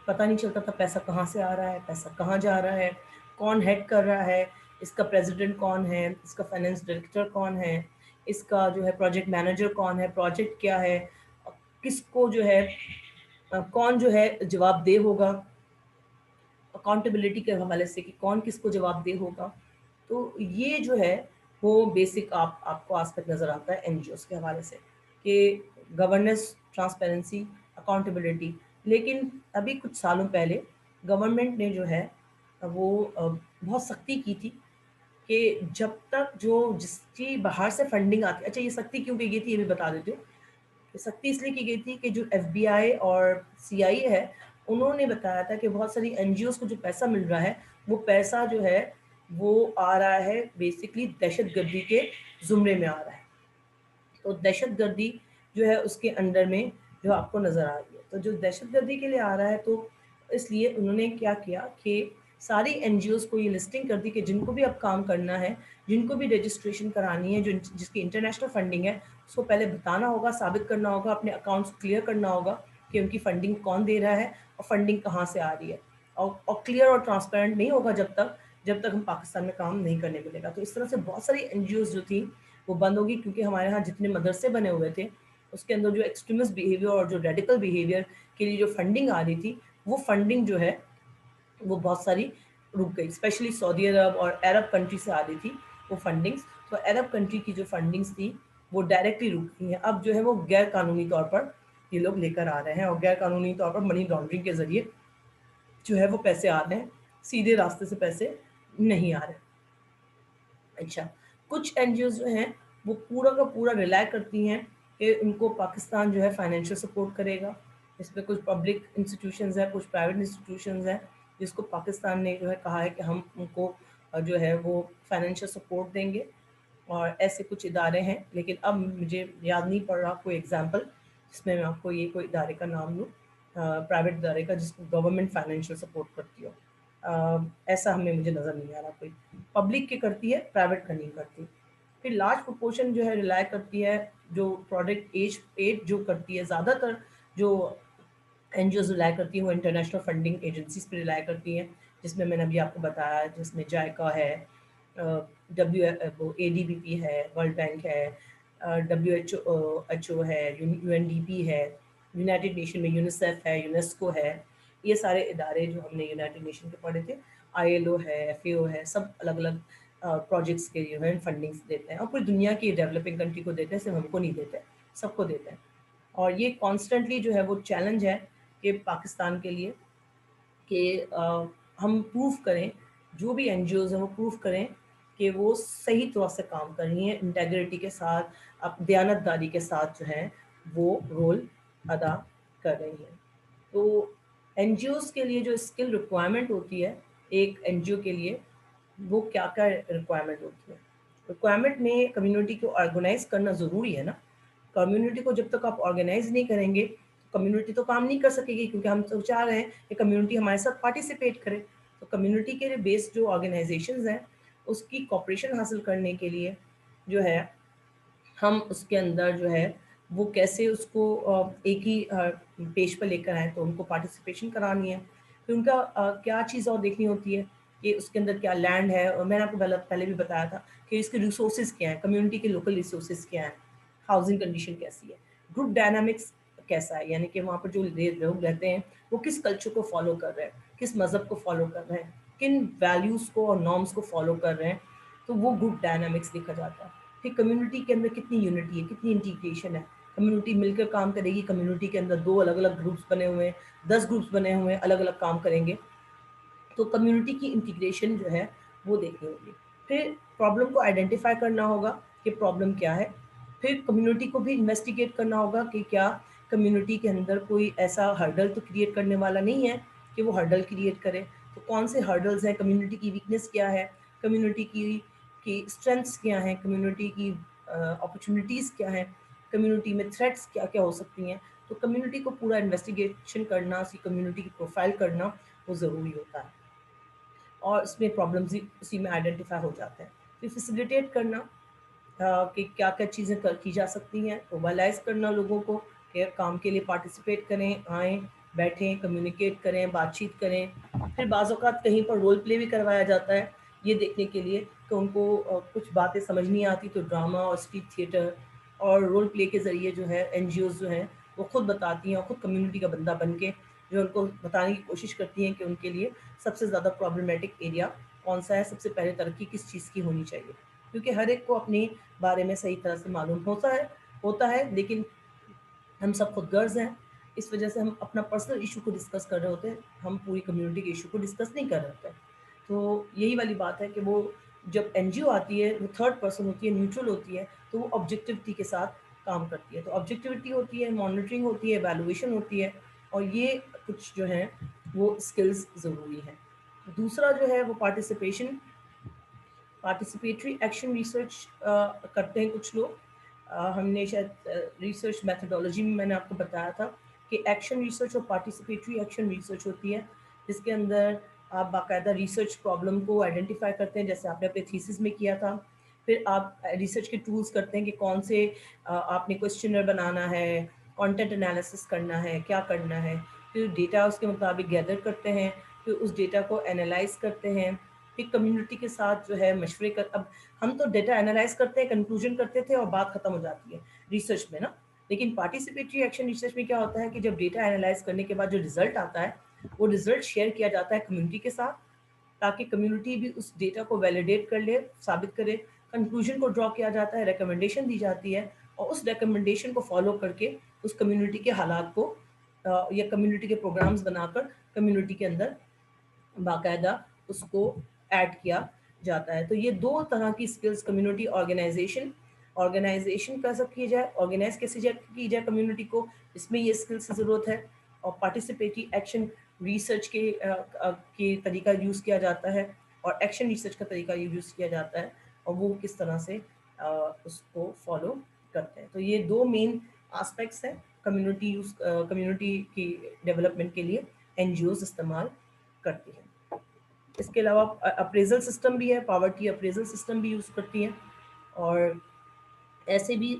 پتہ نہیں چلتا تھا پیسہ کہاں سے آ رہا ہے، پیسہ کہاں جا رہا ہے، کون ہیڈ کر رہا ہے، اس کا پریزیڈنٹ کون ہے، اس کا فائنینس ڈائریکٹر کون ہے، اس کا جو ہے پروجیکٹ مینیجر کون ہے، پروجیکٹ کیا ہے، کس کو جو ہے کون جو ہے جواب دہ ہوگا اکاؤنٹیبلٹی کے حوالے سے کہ کون کس کو جواب دہ ہوگا. تو یہ جو ہے وہ بیسک آپ کو آج تک نظر آتا ہے این جی اوز کے حوالے سے کہ گورننس، ٹرانسپیرنسی، اکاؤنٹیبلٹی. لیکن ابھی کچھ سالوں پہلے گورنمنٹ نے جو ہے وہ بہت سختی کی تھی کہ جب تک جس کی باہر سے فنڈنگ آتی. اچھا، یہ سختی کیوں کی گئی تھی یہ بھی بتا دیتی ہوں. سختی اس لیے کی گئی تھی کہ جو ایف بی آئی اور سی آئی اے ہے انہوں نے بتایا تھا کہ بہت ساری این جی اوز کو جو پیسہ مل رہا ہے وہ پیسہ جو ہے وہ آ رہا ہے بیسکلی دہشت گردی کے زمرے میں آ رہا ہے. تو دہشت گردی جو ہے اس کے انڈر میں جو آپ کو نظر آ رہی ہے، تو جو دہشت گردی کے لیے آ رہا ہے تو اس لیے انہوں نے کیا کیا کہ ساری این جی اوز کو یہ لسٹنگ کر دی کہ جن کو بھی اب کام کرنا ہے، جن کو بھی رجسٹریشن کرانی ہے، جس کی انٹرنیشنل فنڈنگ ہے، اس کو پہلے بتانا ہوگا، ثابت کرنا ہوگا، اپنے اکاؤنٹس کلیئر کرنا ہوگا کہ ان کی فنڈنگ کون دے رہا ہے اور فنڈنگ کہاں سے آ رہی ہے. اور کلیئر اور ٹرانسپیرنٹ نہیں ہوگا جب تک ہم پاکستان میں کام نہیں کرنے ملے گا. تو اس طرح سے بہت ساری این جی اوز جو تھیں وہ بند ہوگی، کیونکہ ہمارے ہاں جتنے مدرسے بنے ہوئے تھے اس کے اندر جو ایکسٹریمسٹ بیہیویئر اور جو ریڈیکل بیہیویئر کے لیے جو فنڈنگ آ رہی تھی وہ فنڈنگ جو ہے وہ بہت ساری رک گئی. اسپیشلی سعودی عرب اور عرب کنٹری سے آ رہی تھی وہ فنڈنگس. تو عرب کنٹری کی جو فنڈنگس تھی وہ ڈائریکٹلی رک گئی ہیں. اب جو ہے وہ غیر قانونی طور پر یہ لوگ لے کر آ رہے ہیں، اور غیر قانونی طور پر منی لانڈرنگ کے ذریعے جو ہے وہ پیسے آ رہے ہیں، سیدھے راستے سے پیسے نہیں آ رہے. اچھا، کچھ این جی اوز جو ہیں وہ پورا کا پورا ریلائی کرتی ہیں کہ ان کو پاکستان جو ہے فائنینشیل سپورٹ کرے گا. اس میں کچھ پبلک انسٹیٹیوشنز ہیں، کچھ پرائیویٹ انسٹیٹیوشنز ہیں جس کو پاکستان نے جو ہے کہا ہے کہ ہم ان کو جو ہے وہ فائنینشیل سپورٹ دیں گے. اور ایسے کچھ ادارے ہیں، لیکن اب مجھے یاد نہیں پڑ رہا کوئی ایگزامپل جس میں آپ کو یہ کوئی ادارے کا نام لوں، پرائیویٹ ادارے کا جس کو گورنمنٹ فائنینشیل سپورٹ کرتی ہو. ایسا ہمیں مجھے نظر نہیں آ رہا کوئی. پبلک کی کرتی ہے، پرائیویٹ کا نہیں کرتی. پھر لارج پروپورشن جو ہے ریلائی کرتی ہے جو پروڈکٹ ایج جو کرتی ہے، زیادہ تر جو این جی اوز ریلائی کرتی ہیں وہ انٹرنیشنل فنڈنگ ایجنسیز پہ ریلائی کرتی ہیں، جس میں نے ابھی آپ کو بتایا، جس میں جائکا ہے، اے ڈی بی پی ہے، ورلڈ بینک ہے، ڈبلیو ایچ او ہے، یو این ڈی پی ہے، یونائٹیڈ نیشن میں یونیسیف ہے، یونیسکو ہے. یہ سارے ادارے جو ہم نے یونائٹیڈ نیشن کے پڑھے تھے، آئی ایل او ہے، ایف اے او ہے، سب الگ الگ پروجیکٹس کے جو ہے فنڈنگس دیتے ہیں، اور پوری دنیا کی ڈیولپنگ کنٹری کو دیتے ہیں، صرف ہم کو نہیں دیتے، سب کو دیتے ہیں. اور یہ کانسٹنٹلی جو ہے وہ چیلنج ہے کہ پاکستان کے لیے کہ ہم پروف کریں، جو بھی این جی اوز ہیں وہ پروف کریں کہ وہ صحیح طور سے کام کر رہی ہیں، انٹیگریٹی کے ساتھ، دیانتداری کے ساتھ جو ہے وہ رول ادا کر رہی ہیں. تو این جی اوز کے لیے جو اسکل ریکوائرمنٹ ہوتی ہے ایک این جی او کے لیے، وہ کیا کیا ریکوائرمنٹ ہوتی ہے؟ ریکوائرمنٹ میں کمیونٹی کو آرگنائز کرنا ضروری ہے نا. کمیونٹی کو جب تک آپ آرگنائز نہیں کریں گے کمیونٹی تو کام نہیں کر سکے گی، کیونکہ ہم تو چاہ رہے ہیں کہ کمیونٹی ہمارے ساتھ پارٹیسپیٹ کرے. تو کمیونٹی کے لیے بیسڈ جو آرگنائزیشنز ہیں اس کی کوپریشن حاصل کرنے کے لیے جو ہے ہم اس کے اندر جو ہے وہ کیسے اس کو ایک ہی پیج پہ لے کر آئیں. تو ان کو پارٹیسپیشن کرانی ہے. پھر ان کا کیا چیز اور دیکھنی ہوتی ہے کہ اس کے اندر کیا لینڈ ہے، اور میں نے آپ کو پہلے بھی بتایا تھا کہ اس کے ریسورسز کیا ہیں، کمیونٹی کے لوکل ریسورسز کیا ہیں، ہاؤسنگ کنڈیشن کیسی ہے، گروپ ڈائنامکس کیسا ہے، یعنی کہ وہاں پر جو لوگ رہتے ہیں وہ کس کلچر کو فالو کر رہے ہیں، کس مذہب کو فالو کر رہے ہیں، کن ویلیوز کو اور نارمس کو فالو کر رہے ہیں. تو وہ گروپ ڈائنامکس دیکھا جاتا ہے. پھر کمیونٹی کے اندر کتنی یونٹی ہے، کتنی انٹیگریشن ہے، کمیونٹی مل کر کام کرے گی، کمیونٹی کے اندر 2 الگ الگ گروپس بنے ہوئے ہیں، 10 گروپس بنے ہوئے ہیں، الگ الگ کام کریں گے. تو کمیونٹی کی انٹیگریشن جو ہے وہ دیکھنی ہوگی. پھر پرابلم کو آئیڈینٹیفائی کرنا ہوگا کہ پرابلم کیا ہے. پھر کمیونٹی کو بھی انویسٹیگیٹ کرنا ہوگا کہ کیا کمیونٹی کے اندر کوئی ایسا ہرڈل تو کریٹ کرنے والا نہیں ہے کہ وہ ہرڈل کریٹ کرے. تو کون سے ہرڈلز ہیں، کمیونٹی کی ویکنیس کیا ہے، کمیونٹی کی اسٹرینتھس کیا ہیں، کمیونٹی کی اپرچونیٹیز کیا ہیں، کمیونٹی میں تھریٹس کیا کیا ہو سکتی ہیں. تو کمیونٹی کو پورا انویسٹیگیشن کرنا، اسی کمیونٹی کی پروفائل کرنا وہ ضروری ہوتا ہے. اور اس میں پرابلمز اسی میں آئیڈینٹیفائی ہو جاتے ہیں. پھر فیسیلیٹیٹ کرنا کہ کیا کیا چیزیں کی جا سکتی ہیں، موبلائز کرنا لوگوں کو کہ کام کے لیے پارٹیسپیٹ کریں، آئیں، بیٹھیں، کمیونیکیٹ کریں، بات چیت کریں. پھر بعض اوقات کہیں پر رول پلے بھی کروایا جاتا ہے یہ دیکھنے کے لیے کہ ان کو کچھ باتیں سمجھ نہیں آتی تو ڈرامہ اور اسٹریٹ تھیٹر اور رول پلے کے ذریعے جو ہے این جی اوز جو ہیں وہ خود بتاتی ہیں اور خود کمیونٹی کا بندہ بن کے جو ان کو بتانے کی کوشش کرتی ہیں کہ ان کے لیے سب سے زیادہ پرابلمیٹک ایریا کون سا ہے، سب سے پہلے ترقی کس چیز کی ہونی چاہیے. کیونکہ ہر ایک کو اپنے بارے میں صحیح طرح سے معلوم ہوتا ہے لیکن ہم سب خود غرض ہیں. اس وجہ سے ہم اپنا پرسنل ایشو کو ڈسکس کر رہے ہوتے ہیں، ہم پوری کمیونٹی کے ایشو کو ڈسکس نہیں کر رہے ہوتے. تو یہی والی بات ہے کہ وہ جب این جی او آتی ہے وہ تھرڈ پرسن ہوتی ہے، نیوٹرل ہوتی ہے، تو وہ آبجیکٹیوٹی کے ساتھ کام کرتی ہے. تو آبجیکٹیوٹی ہوتی ہے، مانیٹرنگ ہوتی ہے، ایویلویشن ہوتی ہے، اور یہ کچھ جو ہیں وہ اسکلز ضروری ہیں. دوسرا جو ہے وہ پارٹیسپیٹری ایکشن ریسرچ کرتے ہیں کچھ لوگ. ہم نے شاید ریسرچ میتھڈالوجی میں نے آپ کو بتایا تھا کہ ایکشن ریسرچ اور پارٹیسپیٹری ایکشن ریسرچ ہوتی ہے جس کے اندر آپ باقاعدہ ریسرچ پرابلم کو آئیڈینٹیفائی کرتے ہیں جیسے آپ نے اپنے تھیسس میں کیا تھا. پھر آپ ریسرچ کے ٹولز کرتے ہیں کہ کون سے آپ نے کوشچنر بنانا ہے، کانٹینٹ انالیسس کرنا ہے، کیا کرنا ہے. پھر ڈیٹا اس کے مطابق گیدر کرتے ہیں، پھر اس ڈیٹا کو انالائز کرتے ہیں. پھر کمیونٹی کے ساتھ جو ہے مشورے اب ہم تو ڈیٹا انالائز کرتے ہیں، کنکلوژن کرتے تھے اور بات ختم ہو جاتی ہے ریسرچ میں نا. لیکن پارٹیسپیٹری ایکشن ریسرچ میں کیا ہوتا ہے کہ جب ڈیٹا انالائز کرنے کے بعد جو رزلٹ آتا ہے وہ رزلٹ شیئر کیا جاتا ہے کمیونٹی کے ساتھ تاکہ کمیونٹی بھی اس ڈیٹا کو ویلیڈیٹ کر لے، ثابت کرے. کنکلوژن کو ڈرا کیا جاتا ہے، ریکمنڈیشن دی جاتی ہے، اور اس ریکمنڈیشن کو فالو کر کے اس کمیونٹی کے حالات کو یا کمیونٹی کے پروگرامز بنا کر کمیونٹی کے اندر باقاعدہ اس کو ایڈ کیا جاتا ہے. تو یہ 2 طرح کی اسکلز، کمیونٹی آرگنائزیشن کیسے کی جائے، آرگنائز کیسے کی جائے کمیونٹی کو، اس میں یہ اسکلس کی ضرورت ہے. اور پارٹیسپیٹری ایکشن ریسرچ کے طریقہ یوز کیا جاتا ہے اور ایکشن ریسرچ کا طریقہ یوز کیا جاتا ہے اور وہ کس طرح سے اس کو فالو کرتے ہیں. تو یہ 2 مین آسپیکٹس ہیں کمیونٹی کی ڈیولپمنٹ کے لیے این جی اوز استعمال کرتی ہیں. اس کے علاوہ اپریزل سسٹم بھی ہے، پاورٹی اپریزل سسٹم بھی یوز کرتی ہیں. اور ایسے بھی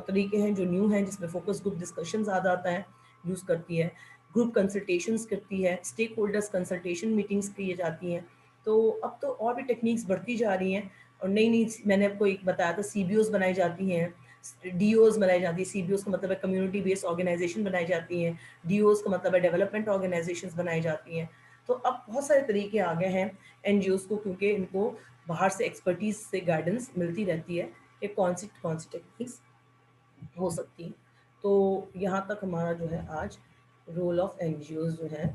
طریقے ہیں جو نیو ہیں جس میں فوکس گروپ ڈسکشن زیادہ آتا ہے، یوز کرتی ہے. گروپ کنسلٹیشنز کرتی ہے، اسٹیک ہولڈرز کنسلٹیشن میٹنگز کی جاتی ہیں. تو اب تو اور بھی ٹیکنیکس بڑھتی جا رہی ہیں اور نئی میں نے آپ کو ایک بتایا تھا سی بی اوز بنائی جاتی ہیں، ڈی اوز بنائی جاتی ہیں. سی بی اوز کا مطلب ہے کمیونٹی بیسڈ آرگنائزیشن بنائی جاتی ہیں، ڈی اوز کا مطلب ہے ڈیولپمنٹ آرگنائزیشنز بنائی جاتی ہیں. تو اب بہت سارے طریقے آ گئے ہیں این جی اوز کو، کیونکہ ان کو باہر سے ایکسپرٹیز سے گائیڈنس ملتی رہتی ہے کہ کون سی ٹیکنیکس ہو سکتی ہیں. تو یہاں تک ہمارا جو ہے آج role of N G Os جو ہے